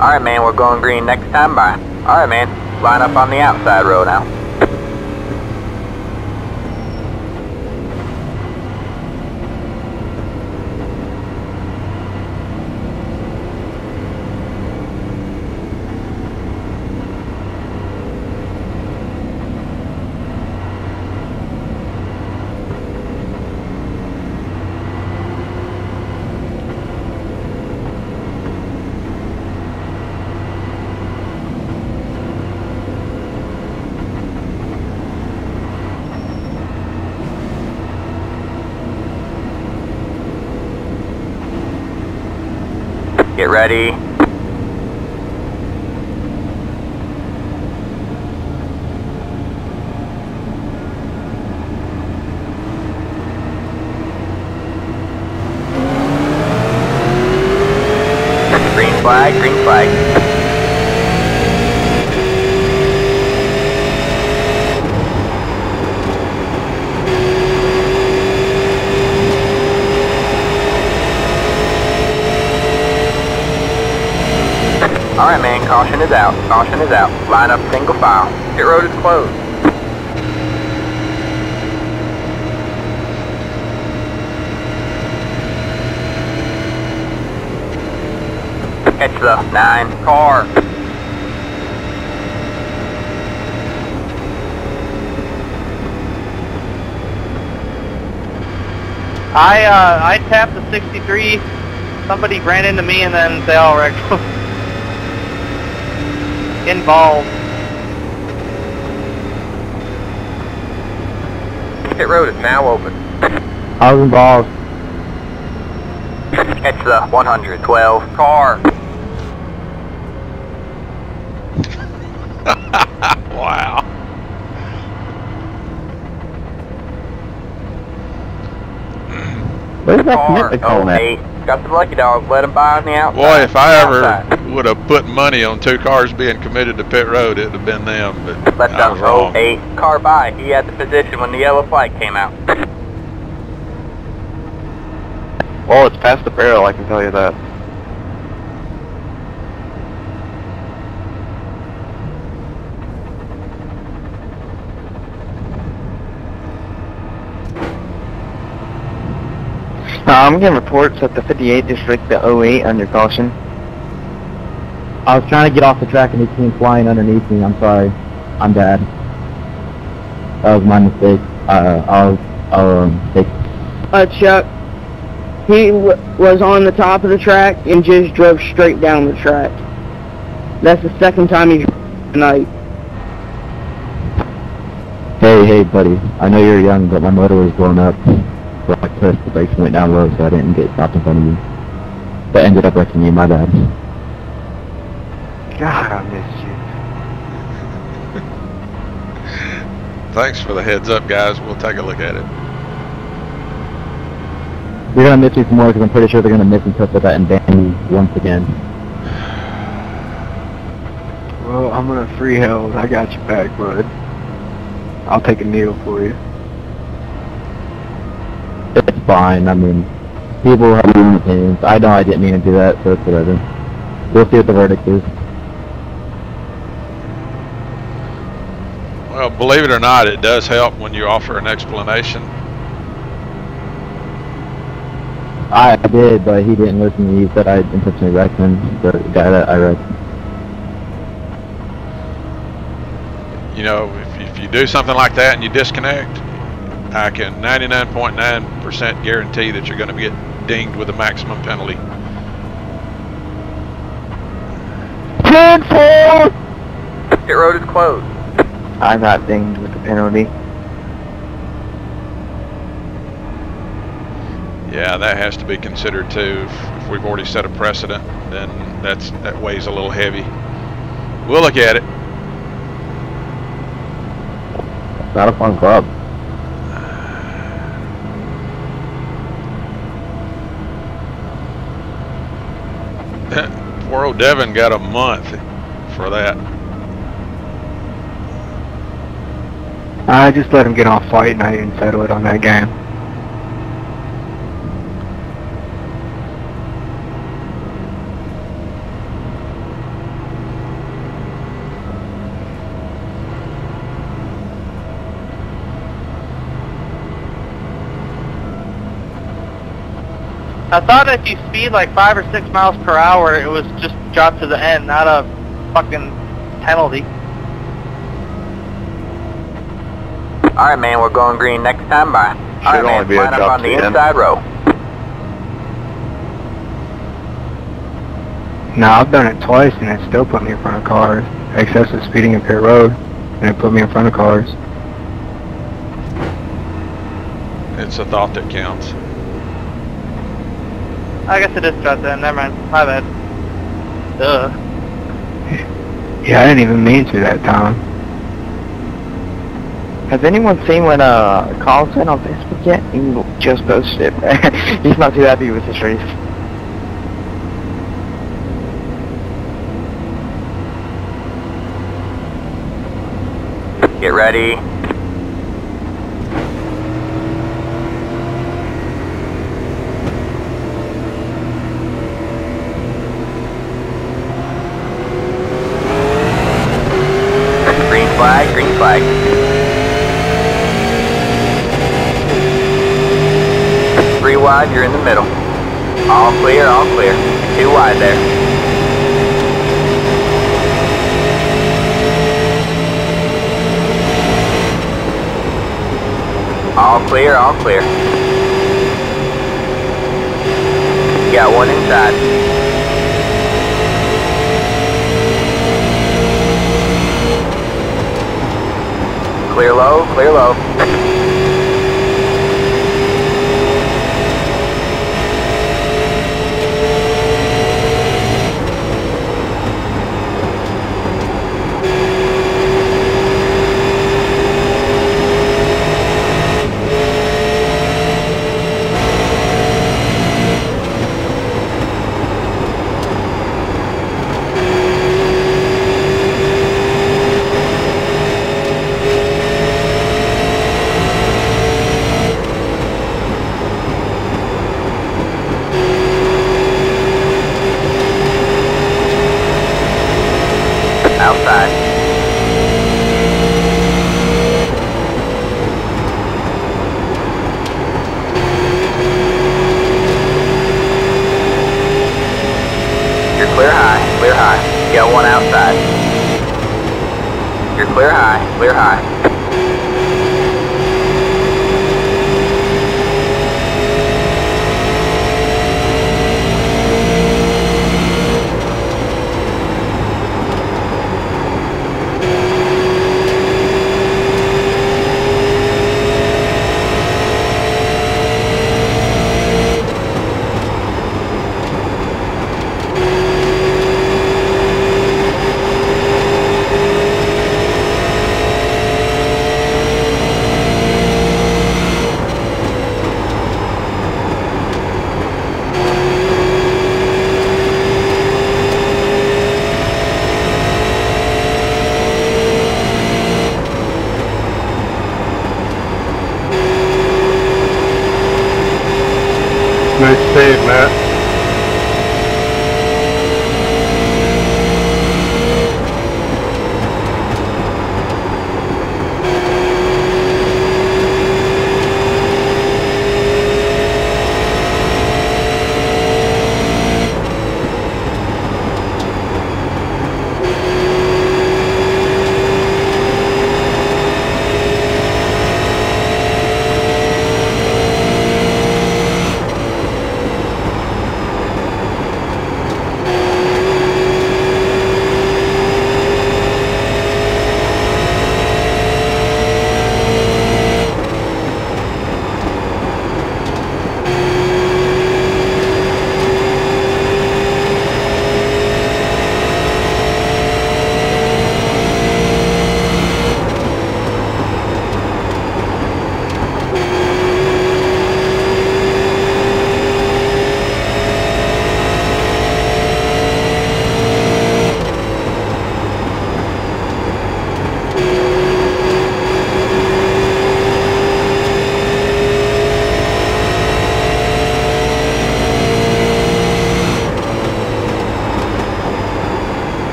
Alright, man, we're going green next time by. Alright, man, line up on the outside road now. Get ready. Green flag, green flag. Alright, man, caution is out. Caution is out. Line up single file. Pit road is closed. Catch the 9 car. I tapped the 63. Somebody ran into me and then they all wrecked. Involved. Pit road is now open. I was involved. Catch the 112 car. Wow. Where's that Car commitment going at? 08. Got the lucky dog. Let him buy on the outside. Boy, if I ever Outside. would have put money on 2 cars being committed to pit road, it'd have been them, but Let I was wrong. 08 car by. He had the position when the yellow flag came out. Well, it's past the barrel, I can tell you that. I'm getting reports at the 58 district, the 08 under caution. I was trying to get off the track and he came flying underneath me. I'm sorry. I'm bad. That was my mistake. I'll take. Chuck, he was on the top of the track and just drove straight down the track. That's the second time he's tonight. Hey, buddy. I know you're young, but my motor was blown up. So I pressed the brakes and went down low, so I didn't get stopped in front of you. But ended up wrecking you. My bad. God, I missed you. Thanks for the heads up, guys. We'll take a look at it. You're gonna miss me some more because I'm pretty sure they're gonna miss and stuff like that and ban me once again. Well, I'm gonna free hells. I got you back, bud. I'll take a needle for you. It's fine. I mean, people have their own opinions. I know I didn't mean to do that, so it's whatever. We'll see what the verdict is. Well, believe it or not, it does help when you offer an explanation. I did, but he didn't listen to me. He said I intentionally wrecked him, the guy that I wrecked. You know, if you do something like that and you disconnect, I can 99.9% guarantee that you're going to get dinged with a maximum penalty. 10-4! Pit road is closed. I got dinged with the penalty. Yeah, that has to be considered too. If we've already set a precedent, then that weighs a little heavy. We'll look at it. It's not a fun club. Poor old Devin got a month for that. I just let him get off fight and I didn't settle it on that game. I thought if you speed like 5 or 6 miles per hour, it was just drop to the end, not a fucking penalty. Alright, man, we're going green next time by. Alright, only man, be a line up drop on the to the end. inside row. No, I've done it twice and it still put me in front of cars. Excessive speeding in pit road, and it put me in front of cars. It's a thought that counts. I guess it is drop to end, never mind, my bad. Duh. Yeah, I didn't even mean to that time. Has anyone seen what Carl said on Facebook yet? He just posted it. He's not too happy with this race. Get ready. Green flag, green flag. Three wide, you're in the middle. All clear, all clear. 2 wide there. All clear, all clear. You got 1 inside. Clear low, clear low. Outside. You're clear high, clear high. You got 1 outside. You're clear high, clear high. Nice save, Matt.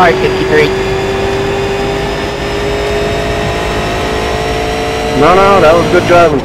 Sorry, 53. No, that was good driving.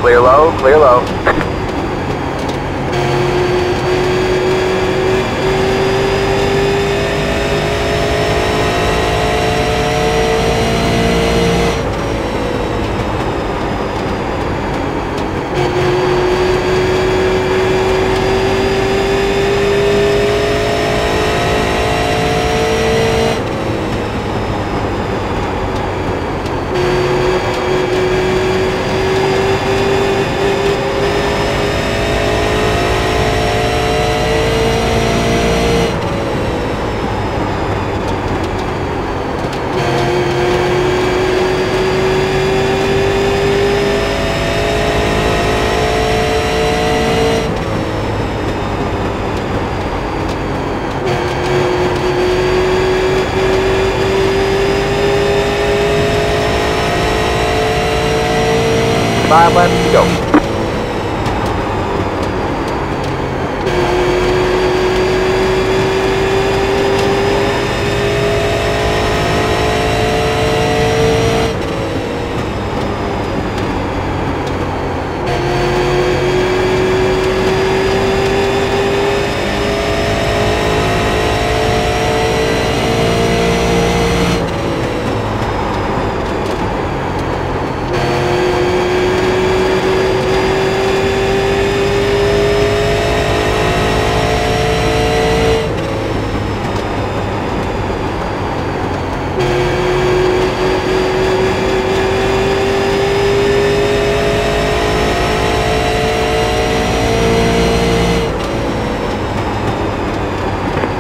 Clear low, clear low. Five laps to go.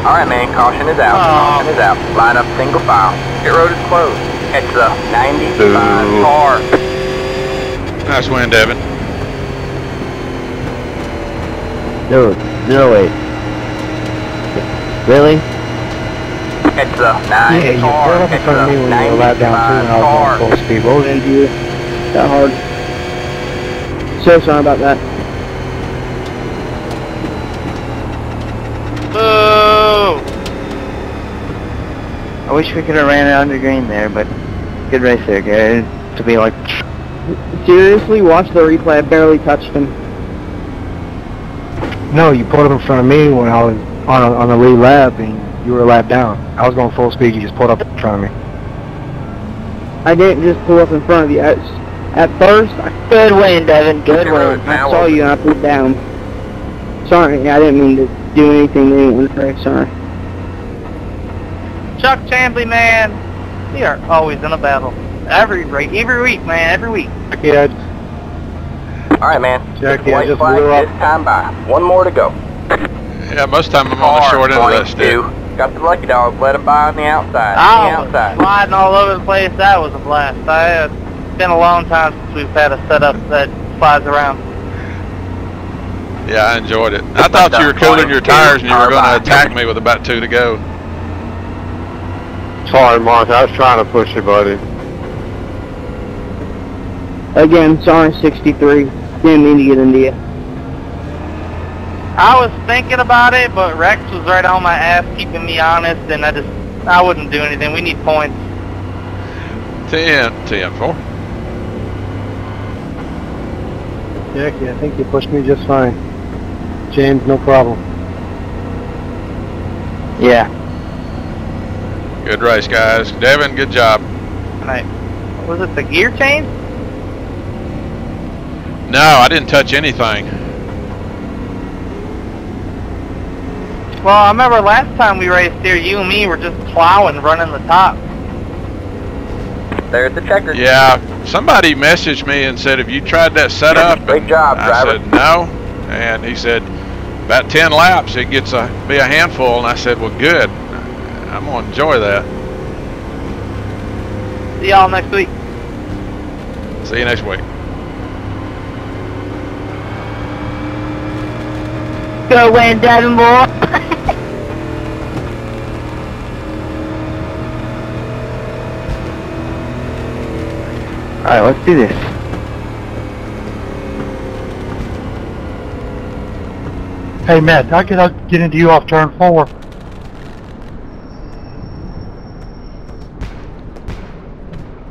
Alright man, caution is out. Caution is out. Line up single file. Pit road is closed. It's the 95 car. Nice win, Devin. Dude, 08. Really? It's the 9 Yeah, you car. pulled up in front of me when you were lap down 2 and I was going full speed. What was Into you. That hard. So sorry about that. Boo! I wish we could have ran it under green there, but good race there, Gary. To be like, Seriously, watch the replay. I barely touched him. No, you pulled up in front of me when I was on the lead lap and you were a lap down. I was going full speed, you just pulled up in front of me. I didn't just pull up in front of you. At first, good win, Devin. Good win. I saw you and I pulled down. Sorry, I didn't mean to do anything to anyone. Very sorry. Chuck Chamblee, man, we are always in a battle. Every week, man, every week. Yeah. Alright, man. Jackie, White I just flag blew up. this time by. One more to go. Yeah, most of the time I'm on the short end of that stick. Got the lucky dog. Let him by on the outside. I was sliding all over the place. That was a blast. It's been a long time since we've had a setup that slides around. Yeah, I enjoyed it. I thought you were cooling your tires and you were going to attack me with about 2 to go. Sorry, Mark. I was trying to push you, buddy. Again, sorry, 63. Didn't mean to get into you. I was thinking about it, but Rex was right on my ass, keeping me honest, and I wouldn't do anything. We need points. 10-4. Jackie, I think you pushed me just fine. James, no problem. Yeah. Good race, guys. Devin, good job. Right. Was it the gear change? No, I didn't touch anything. Well, I remember last time we raced here, you and me were just plowing, running the top. There's the checker. Yeah, somebody messaged me and said, have you tried that setup? Great job, driver. I said, no. And he said, about 10 laps, it gets be a handful. And I said, well, good. I'm going to enjoy that. See y'all next week. See you next week. Go win, Devin Moore. Alright, let's do this. Hey, Matt, how can I get into you off turn 4?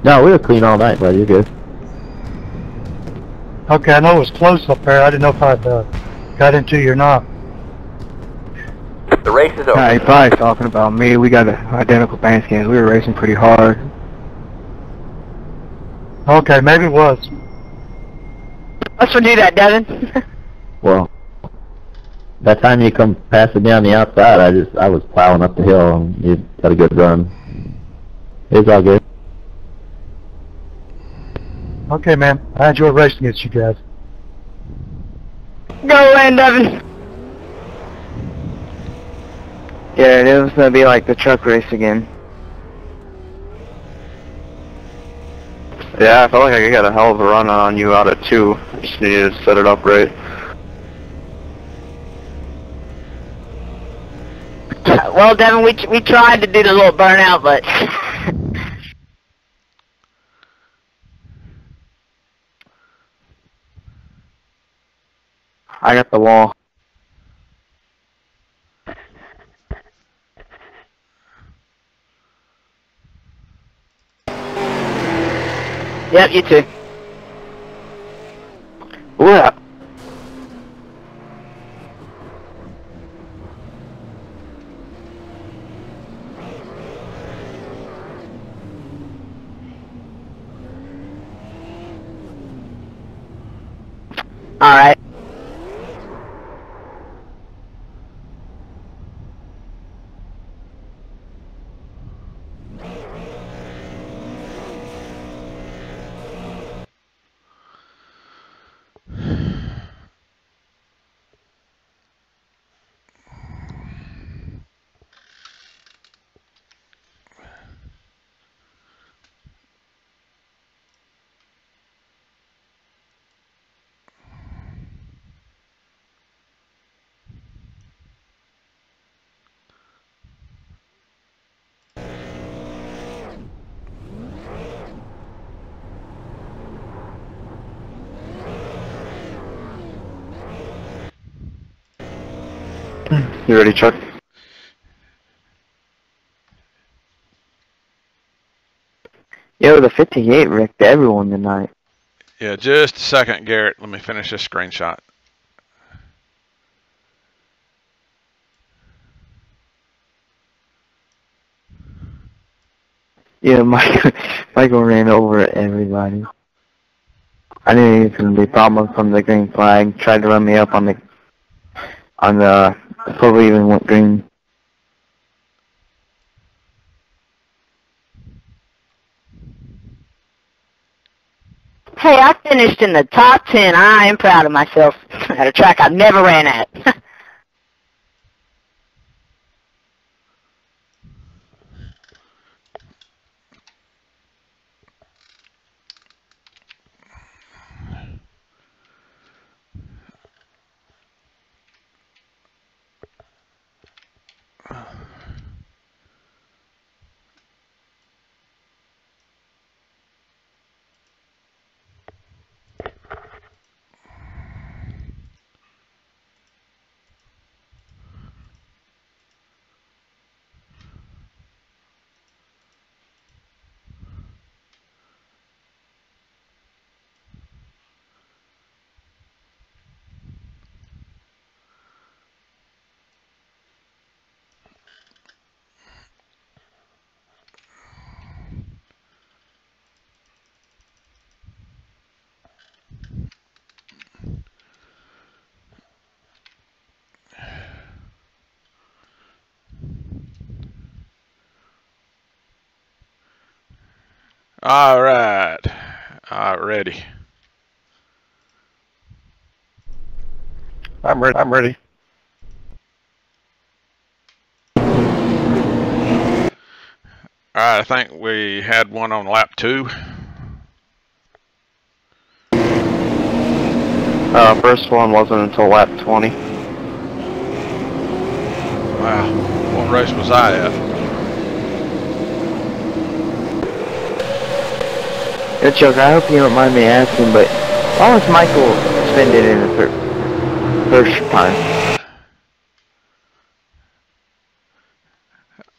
No, we were clean all night, bud. You're good. Okay, I know it was close up there. I didn't know if I'd got into you or not. The race is over. Nah, he's probably talking about me. We got identical paint skins. We were racing pretty hard. Okay, maybe it was. Let's do that, Devin. Well, that time you come passing down the outside, I was plowing up the hill and you got a good run. It's all good. Okay, man. I enjoy racing against you guys. Go win, Devin. Yeah, it was gonna be like the truck race again. Yeah, I felt like I got a hell of a run on you out of 2. Just needed to set it up right. Well, Devin, we tried to do the little burnout, but I got the wall. yep, you too. What? All right. You ready, Chuck? Yo, the 58 wrecked everyone tonight. Yeah, just a second, Garrett. Let me finish this screenshot. Yeah, Michael ran over everybody. I knew he was going to be problems from the green flag. Tried to run me up on the before we even went green. Hey, I finished in the top 10. I am proud of myself at a track I've never ran at. All right. Ready. I'm ready. I'm ready. All right, I think we had one on lap 2. First one wasn't until lap 20. Wow. What race was I at? Good joke. I hope you don't mind me asking, but why was Michael suspended in the first time?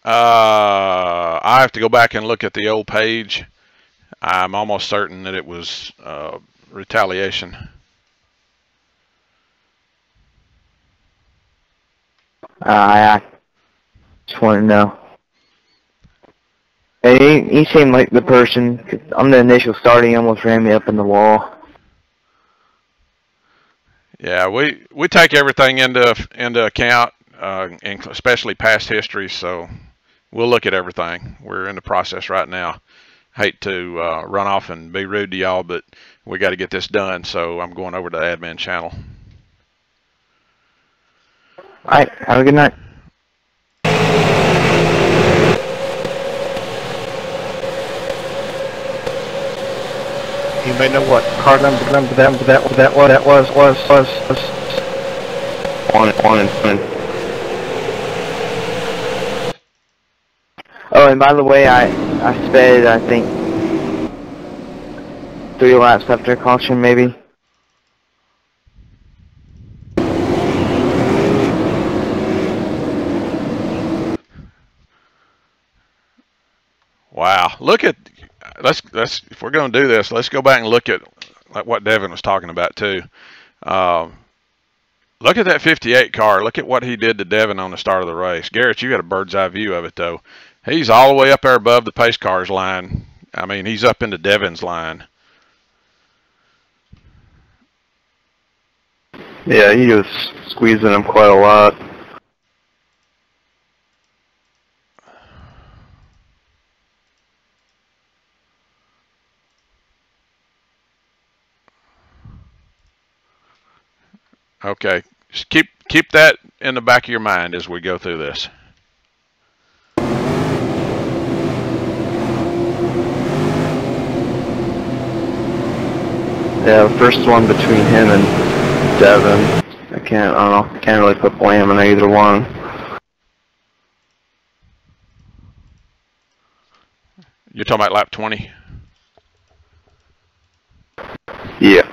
I have to go back and look at the old page. I'm almost certain that it was retaliation. I just want to know. Hey, he seemed like the person. 'Cause on the initial start, he almost ran me up in the wall. Yeah, we take everything into account, and especially past history. So we'll look at everything. We're in the process right now. Hate to run off and be rude to y'all, but we got to get this done. So I'm going over to the admin channel. All right. Have a good night. You may know what car number that was. One. Oh, and by the way, I sped, I think, 3 laps after caution, maybe. Wow, look at let's if we're going to do this, let's go back and look at like what Devin was talking about too. Look at that 58 car. Look at what he did to Devin on the start of the race. Garrett, you got a bird's eye view of it though. He's all the way up there above the pace car's line. I mean, he's up into Devin's line. Yeah, he was squeezing him quite a lot. Okay, just keep that in the back of your mind as we go through this. Yeah, the first one between him and Devin. I don't know. Can't really put blame on either one. You're talking about lap 20? Yeah.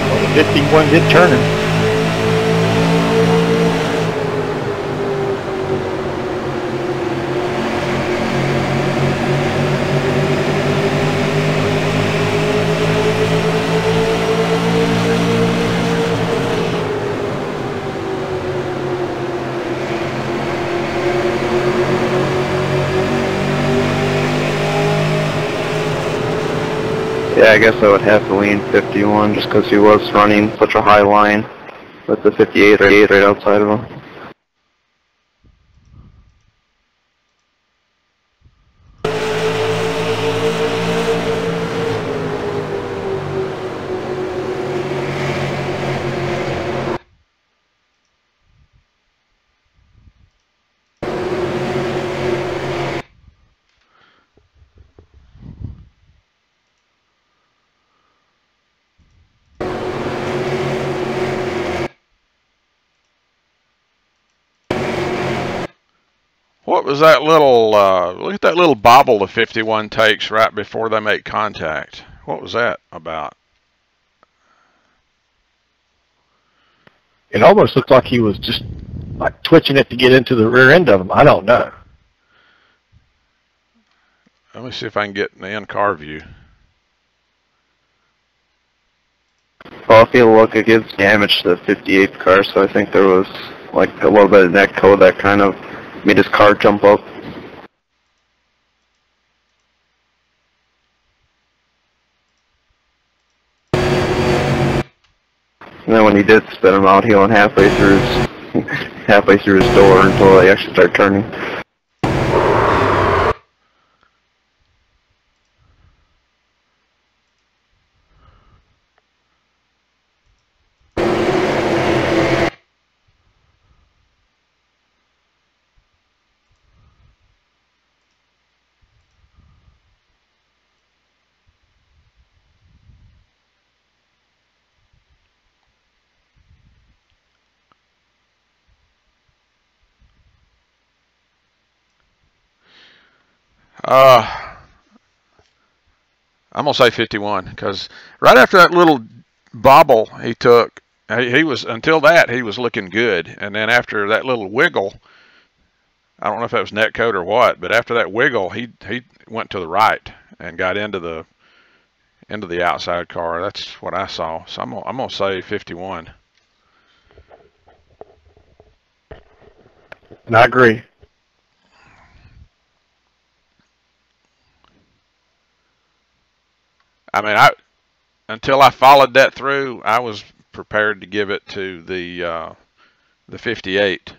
Well, 51 did turn him. Yeah, I guess I would have to lean 51 just because he was running such a high line with the 58 right outside of him. What was that little, look at that little bobble the 51 takes right before they make contact. What was that about? It almost looked like he was just like twitching it to get into the rear end of him. I don't know. Let me see if I can get in the in-car view. Well, if you look, it gives damage to the 58 car, so I think there was like a little bit of neck toe that kind of made his car jump up. And then when he did spin him out, he went halfway through his door until they actually start turning. I'm gonna say 51 because right after that little bobble he took, he was, until that he was looking good, and then after that little wiggle, I don't know if that was net code or what, but after that wiggle, he went to the right and got into the outside car. That's what I saw. So I'm gonna say 51. And I agree. I mean, until I followed that through, I was prepared to give it to the 58,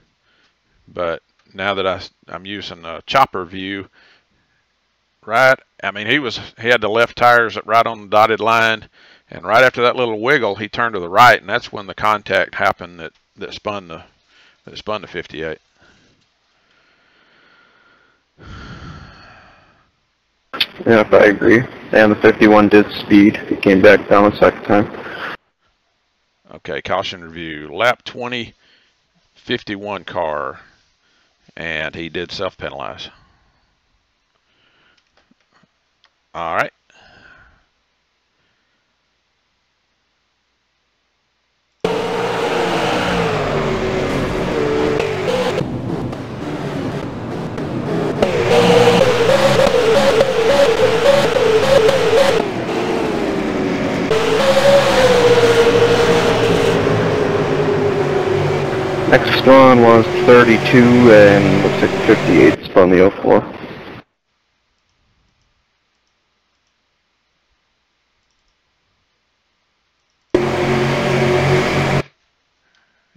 but now that I'm using a chopper view, right? I mean, he had the left tires right on the dotted line, and right after that little wiggle, he turned to the right, and that's when the contact happened that spun the 58. Yeah, I agree. And the 51 did speed. He came back down the second time. Okay, caution review. Lap 20, 51 car, and he did self-penalize. All right. Next one was 32 and looks like 58 spun the 04.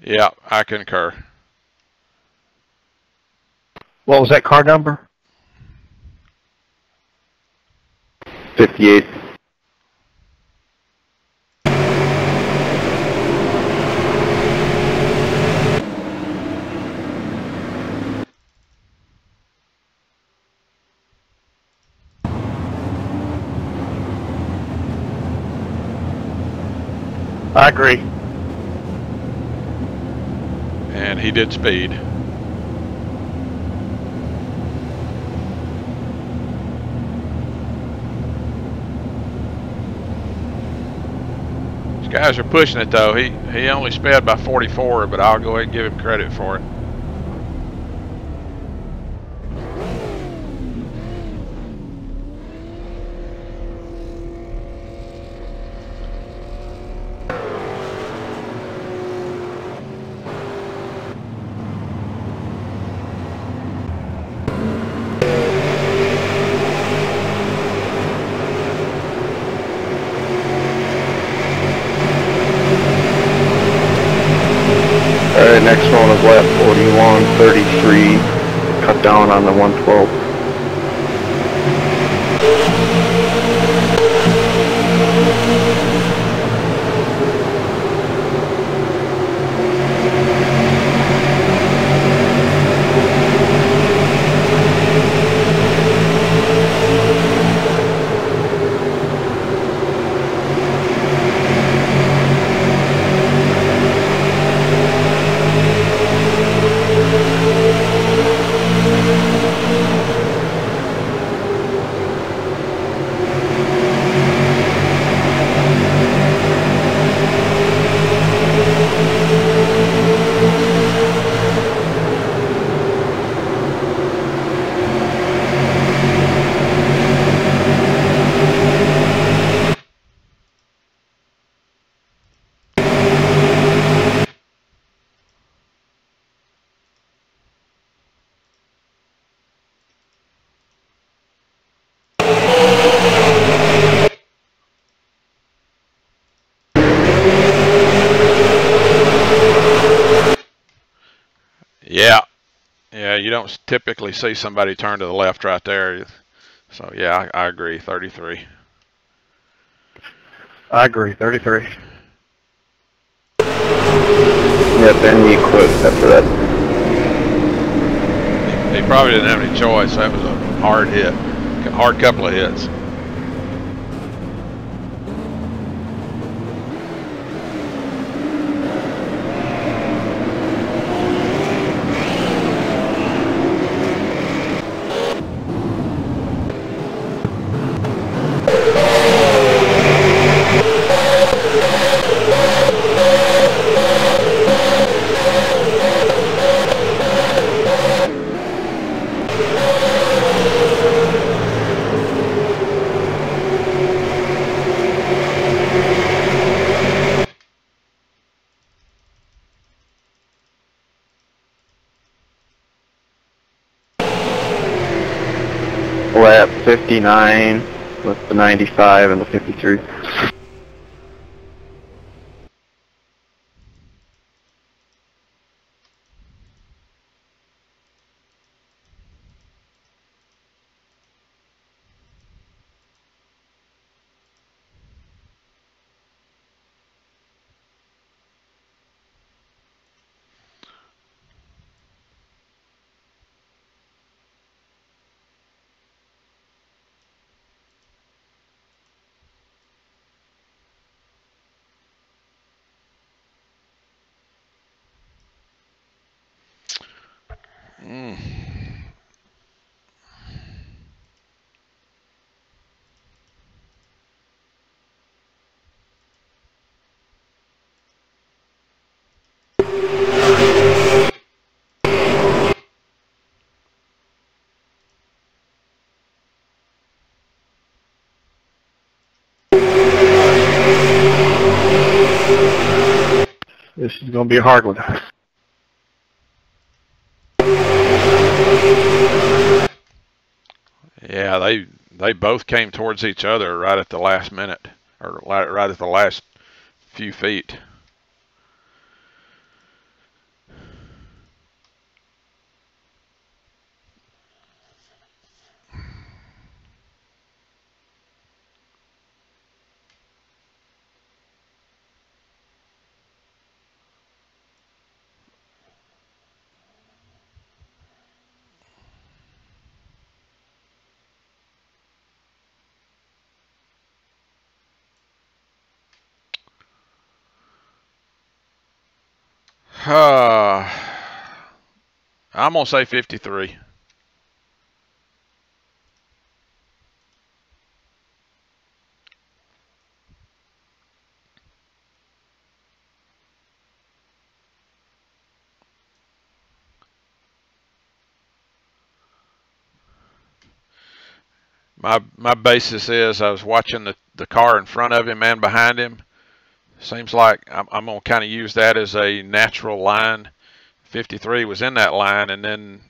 Yeah, I concur. What was that car number? 58. I agree. And he did speed. These guys are pushing it though. He only sped by 44, but I'll go ahead and give him credit for it. 33, cut down on the 112. Yeah, you don't typically see somebody turn to the left right there. So, yeah, I agree, 33. I agree, 33. Yep, and he quit after that. He probably didn't have any choice. That was a hard hit, a hard couple of hits. Lap 59 with the 95 and the 53. This is going to be a hard one. Yeah, they both came towards each other right at the last minute, or right at the last few feet. I'm going to say 53. My basis is I was watching the car in front of him and behind him. Seems like I'm going to kind of use that as a natural line. 53 was in that line, and then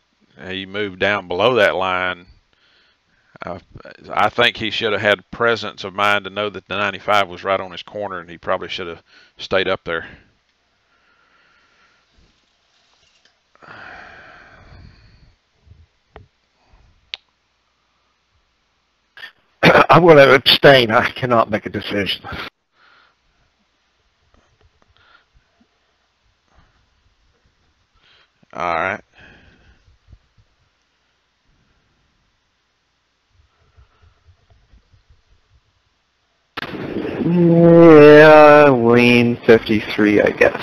he moved down below that line. I think he should have had presence of mind to know that the 95 was right on his corner, and he probably should have stayed up there. I'm going to abstain. I cannot make a decision. All right. Yeah, lean 53, I guess.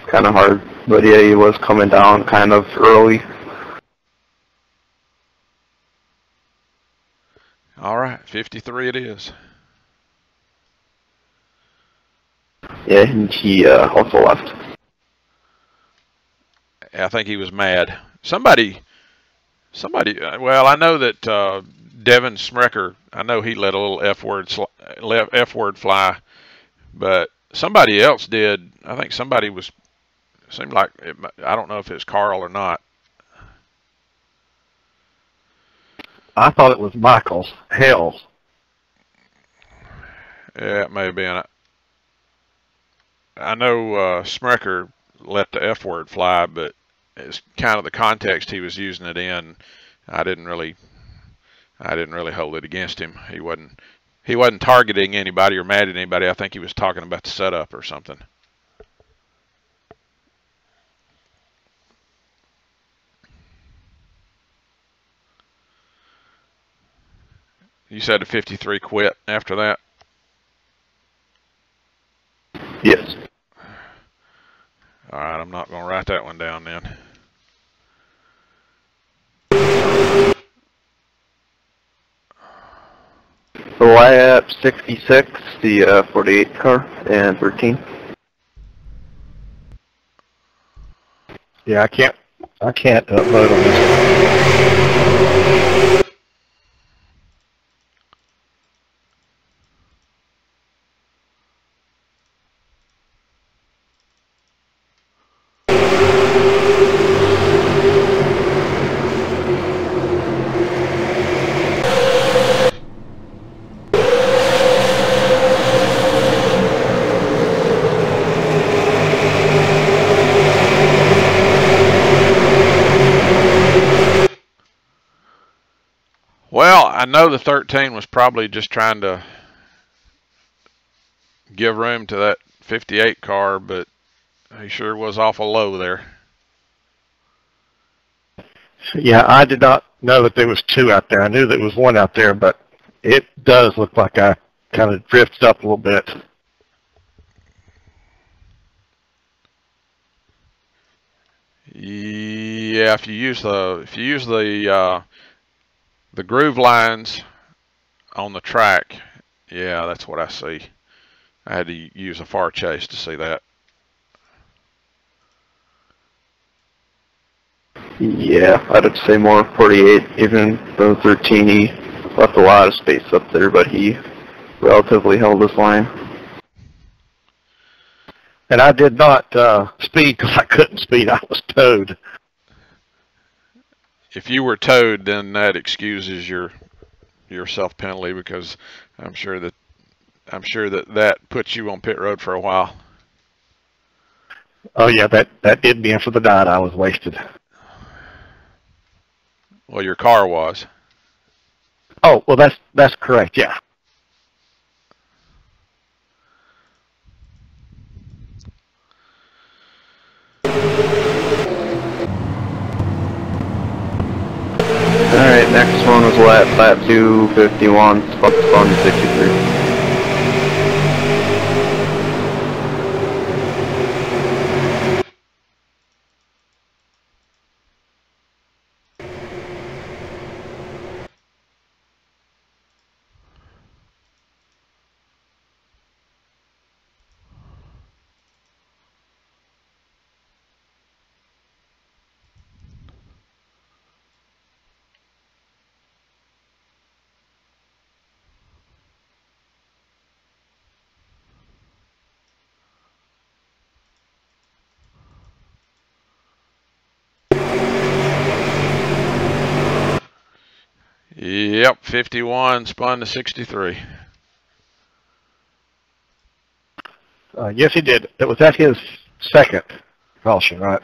Kind of hard, but yeah, he was coming down kind of early. All right, 53 it is. Yeah, and he also left. I think he was mad. Somebody. Well, I know that Devin Smrecker. I know he let a little F word fly, but somebody else did. I think somebody was. Seemed like I don't know if it's Carl or not. I thought it was Michael's. Hell. Yeah, it may have been. I know Smrecker let the F word fly, but it's kind of the context he was using it in. I didn't really hold it against him. He wasn't targeting anybody or mad at anybody. I think he was talking about the setup or something. You said the 53 quit after that? Yes. All right, I'm not going to write that one down then. So I at 66, the 48 car, and 13. Yeah, I can't vote on this. Well, I know the 13 was probably just trying to give room to that 58 car, but he sure was awful low there. Yeah, I did not know that there was two out there. I knew there was one out there, but it does look like I kind of drifted up a little bit. Yeah, if you use the groove lines on the track, yeah, that's what I see. I had to use a far chase to see that. Yeah, I'd say more 48. Even though 13, he left a lot of space up there, but he relatively held his line. And I did not speed because I couldn't speed. I was towed. If you were towed, then that excuses your self-penalty, because I'm sure that puts you on pit road for a while. Oh yeah, that did me in for the night. I was wasted. Well, your car was. Oh well, that's correct. Yeah. Alright, next one was lap 251, spun 63. Yep, 51 spun to 63. Yes, he did. Was that his second caution, right?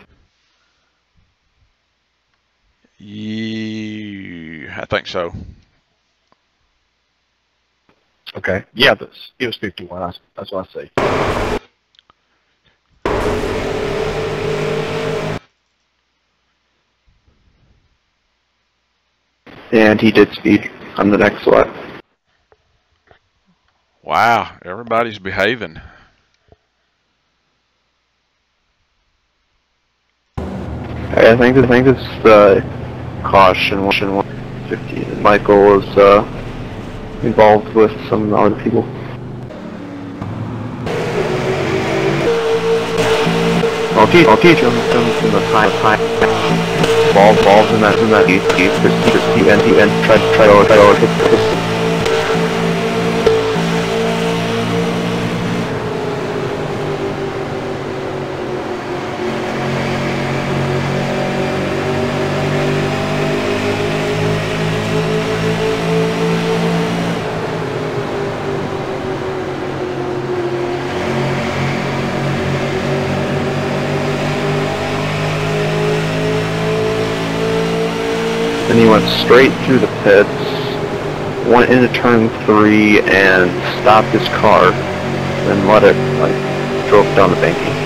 I think so. Okay. Yeah, it was 51. That's what I say. And he did speed on the next lap. Wow, everybody's behaving. I think this is the caution 150. Michael was involved with some other people. I'll teach him from the high balls in that he try to hit. And he went straight through the pits, went into turn 3 and stopped his car, then let it, drove down the banking.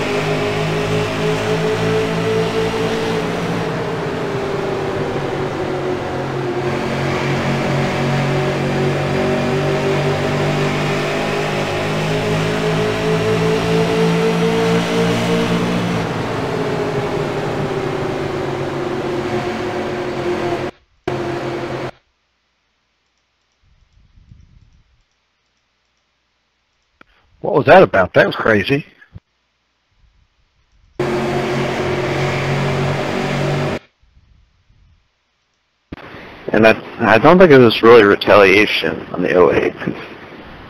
What was that about? That was crazy. And I don't think it was really retaliation on the 08.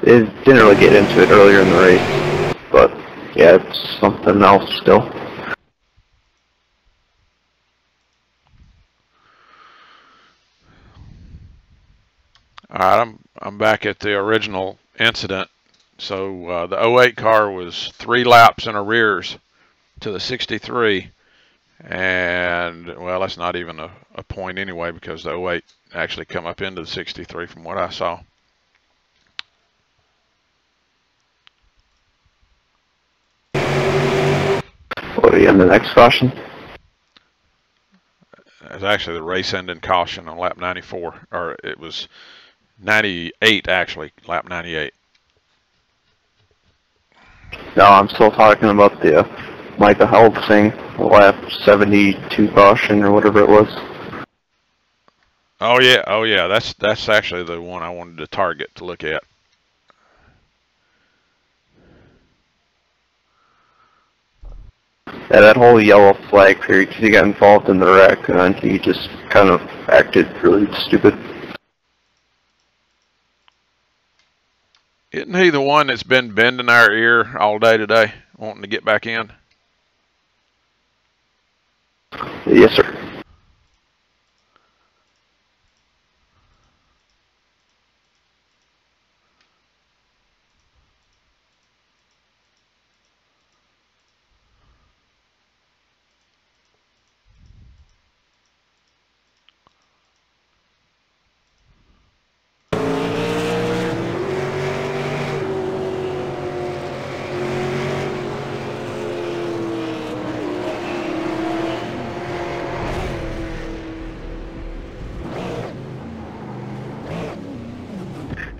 It didn't really get into it earlier in the race, but yeah, it's something else still. All right, I'm back at the original incident. So the 08 car was 3 laps in arrears to the 63, and well, that's not even a point anyway because the 08 actually come up into the 63 from what I saw. What are you in the next caution? It was actually the race ending caution on lap 94, or it was 98 actually, lap 98. No, I'm still talking about the Micah Held thing, lap 72 caution or whatever it was. Oh yeah, that's actually the one I wanted to target to look at. Yeah, that whole yellow flag period, because he got involved in the wreck, and he just kind of acted really stupid. Isn't he the one that's been bending our ear all day today, wanting to get back in? Yes, sir.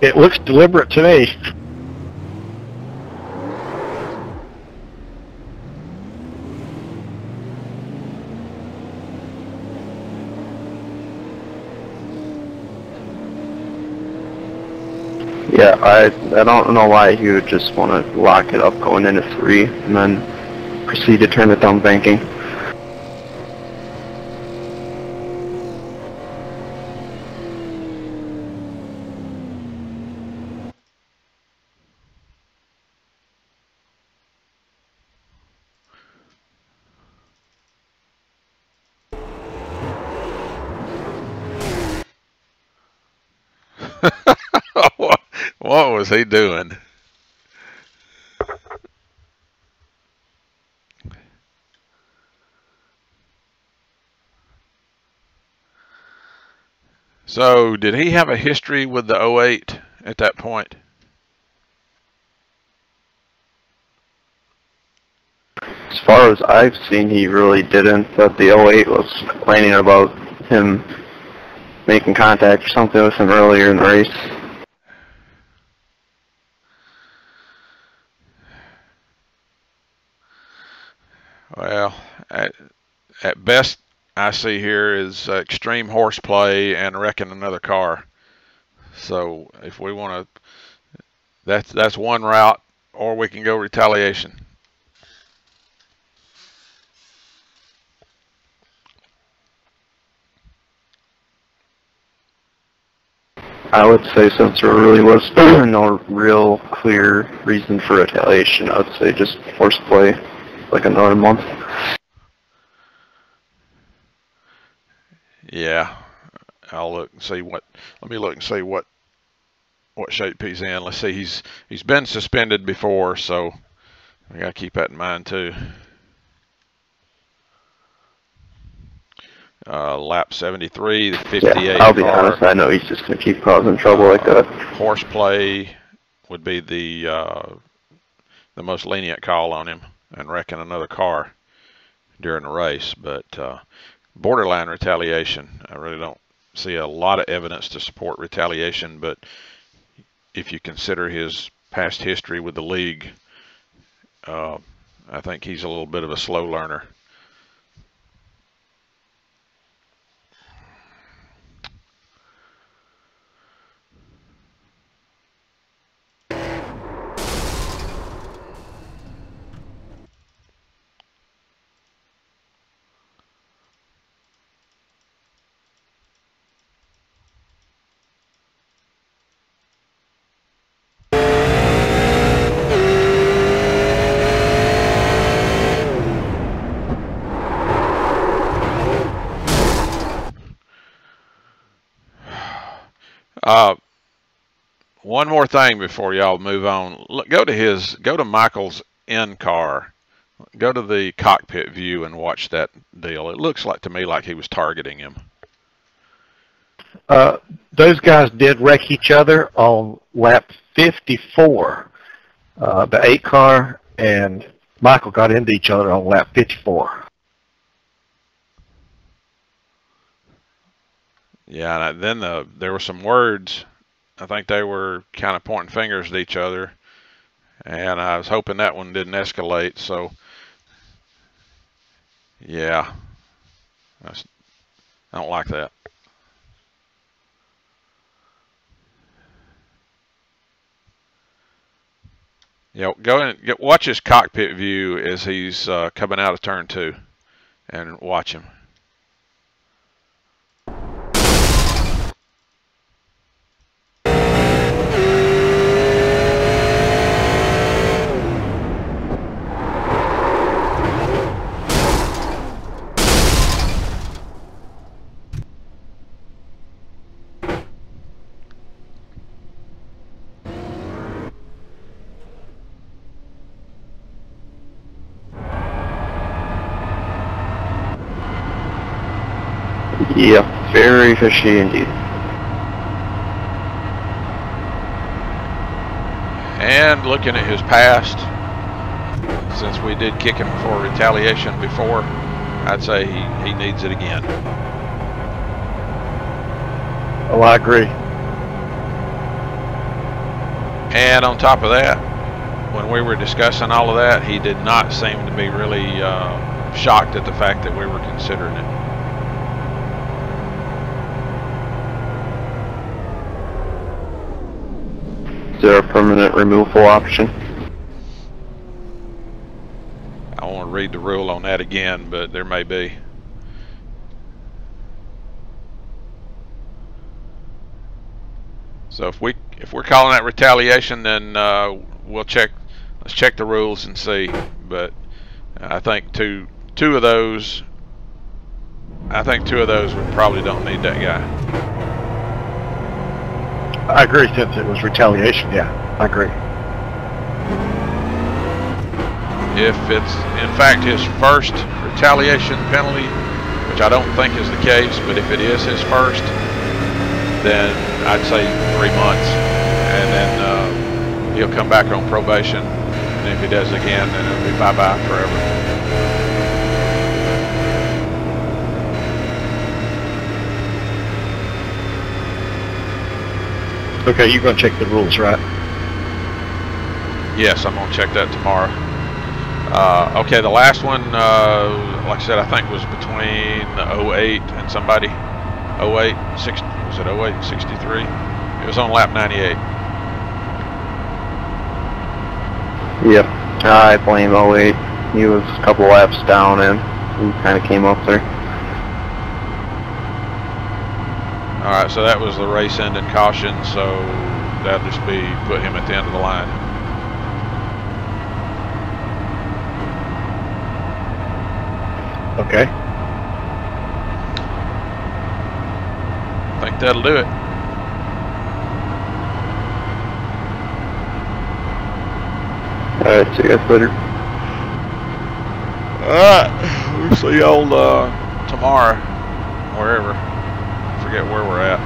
It looks deliberate to me. Yeah, I don't know why he would just want to lock it up going into 3 and then proceed to turn it down banking. What was he doing? So, did he have a history with the 08 at that point? far as I've seen, he really didn't. But the 08 was complaining about him making contact or something with him earlier in the race. Well, at best I see here is extreme horseplay and wrecking another car. So if we want to, that's one route, or we can go retaliation. I would say since there really was no real clear reason for retaliation, I would say just horseplay, like another month. Yeah, I'll look and see what. Let me look and see what shape he's in. Let's see. He's been suspended before, so we gotta keep that in mind too. Lap 73, the 58 yeah, I'll be car. honest, I know he's just going to keep causing trouble like that. Horseplay would be the most lenient call on him, and wrecking another car during the race. But borderline retaliation, I really don't see a lot of evidence to support retaliation, but if you consider his past history with the league, I think he's a little bit of a slow learner. One more thing before y'all move on. Look, go to Michael's in car. Go to the cockpit view and watch that deal. It looks like to me like he was targeting him. Those guys did wreck each other on lap 54. The 8 car and Michael got into each other on lap 54. Yeah, and then there were some words. I think they were kind of pointing fingers at each other, and I was hoping that one didn't escalate. So, yeah, I don't like that. Yeah, go in, watch his cockpit view as he's coming out of turn 2, and watch him. Yeah, very fishy indeed. And looking at his past, since we did kick him for retaliation before, I'd say he needs it again. Oh, I agree. And on top of that, when we were discussing all of that, he did not seem to be really shocked at the fact that we were considering it. Is there a permanent removal option? I won't read the rule on that again, but there may be. So if we're calling that retaliation, then we'll check. Let's check the rules and see. But I think two of those. I think 2 of those we probably don't need that guy. I agree, since it was retaliation, yeah, I agree. If it's, in fact, his first retaliation penalty, which I don't think is the case, but if it is his first, then I'd say 3 months. And then he'll come back on probation. And if he does it again, then it'll be bye-bye forever. Okay, you're going to check the rules, right? Yes, I'm going to check that tomorrow. Okay, the last one, like I said, I think was between 08 and somebody. 08, 60, was it 08 and 63? It was on lap 98. Yep, I blame 08. He was a couple laps down and he kind of came up there. Alright, so that was the race ending caution, so that'll just be put him at the end of the line. Okay. I think that'll do it. Alright, see you guys later. Alright, we'll see y'all tomorrow, wherever. Forget where we're at.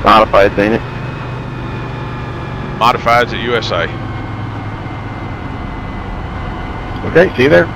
Modifieds, ain't it? Modifieds at USA. Okay, see you there.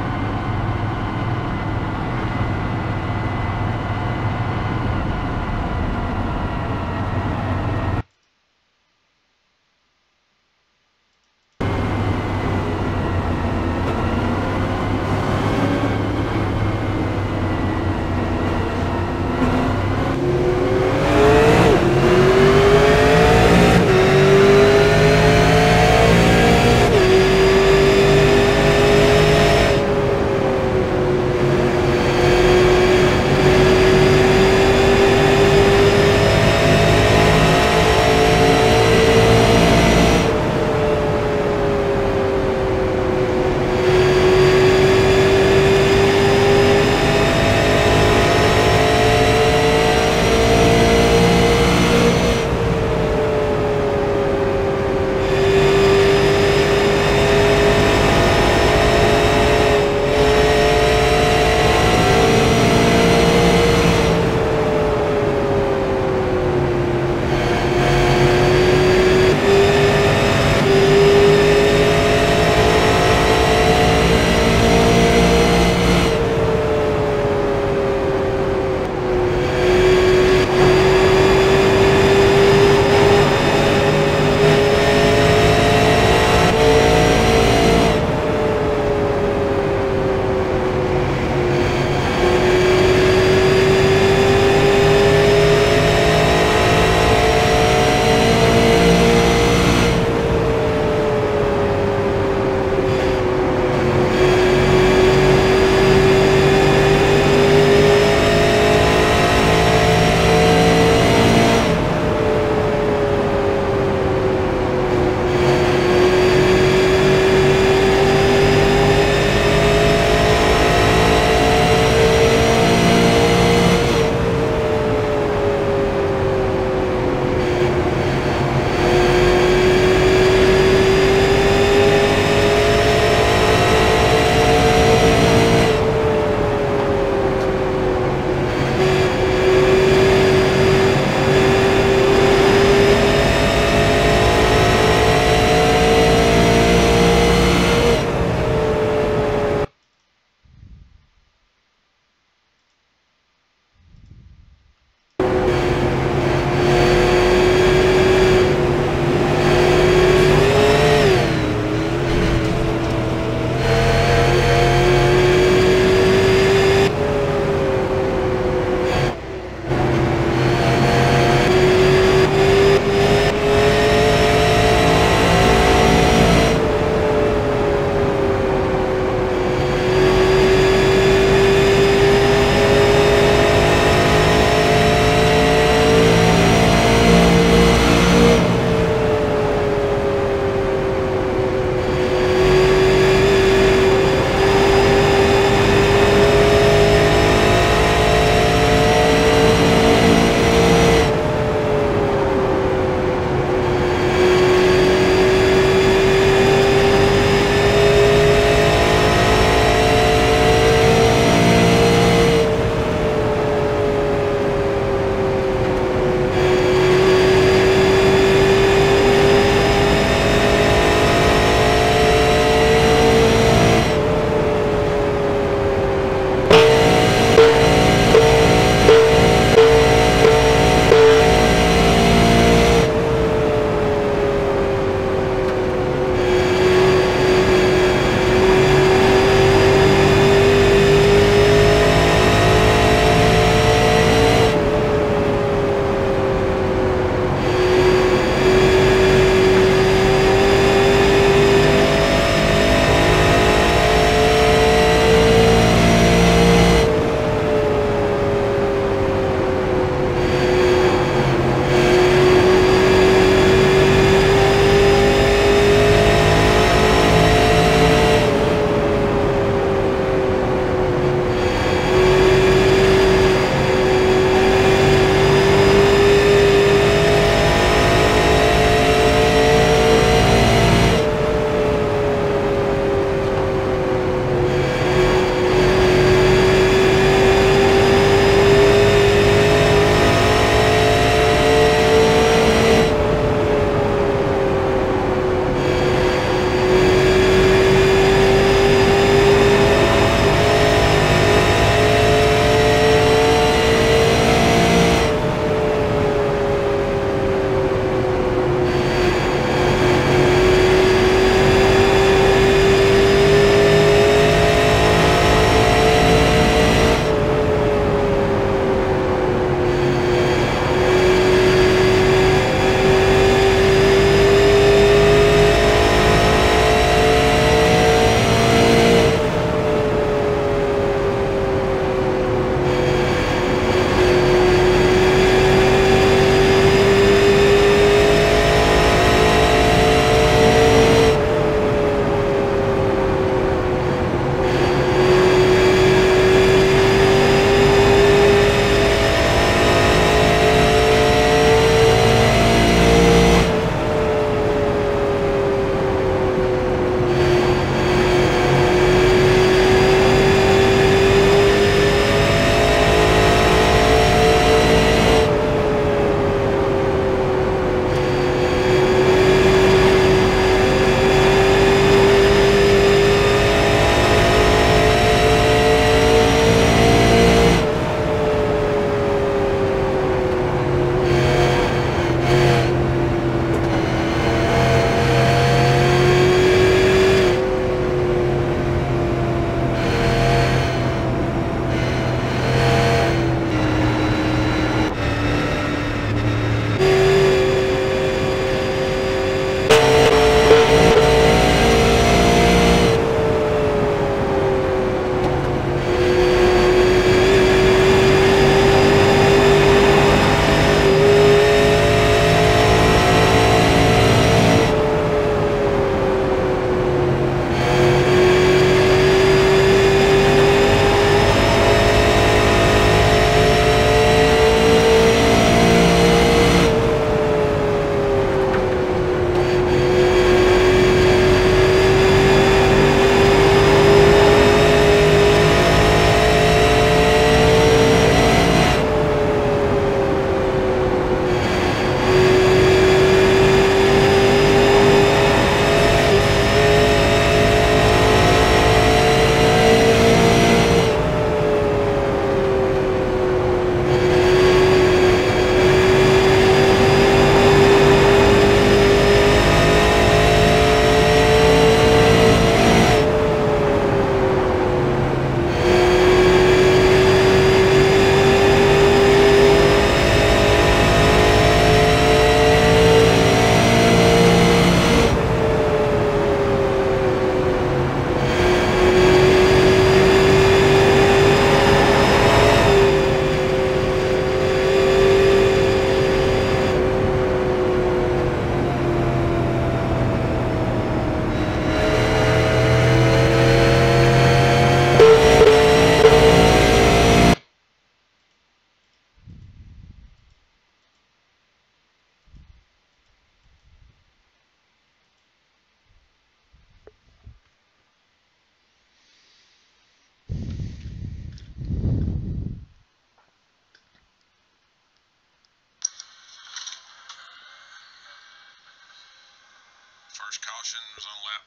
First caution was on lap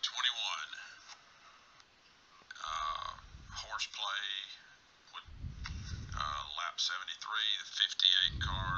21. Horseplay with lap 73, the 58 car.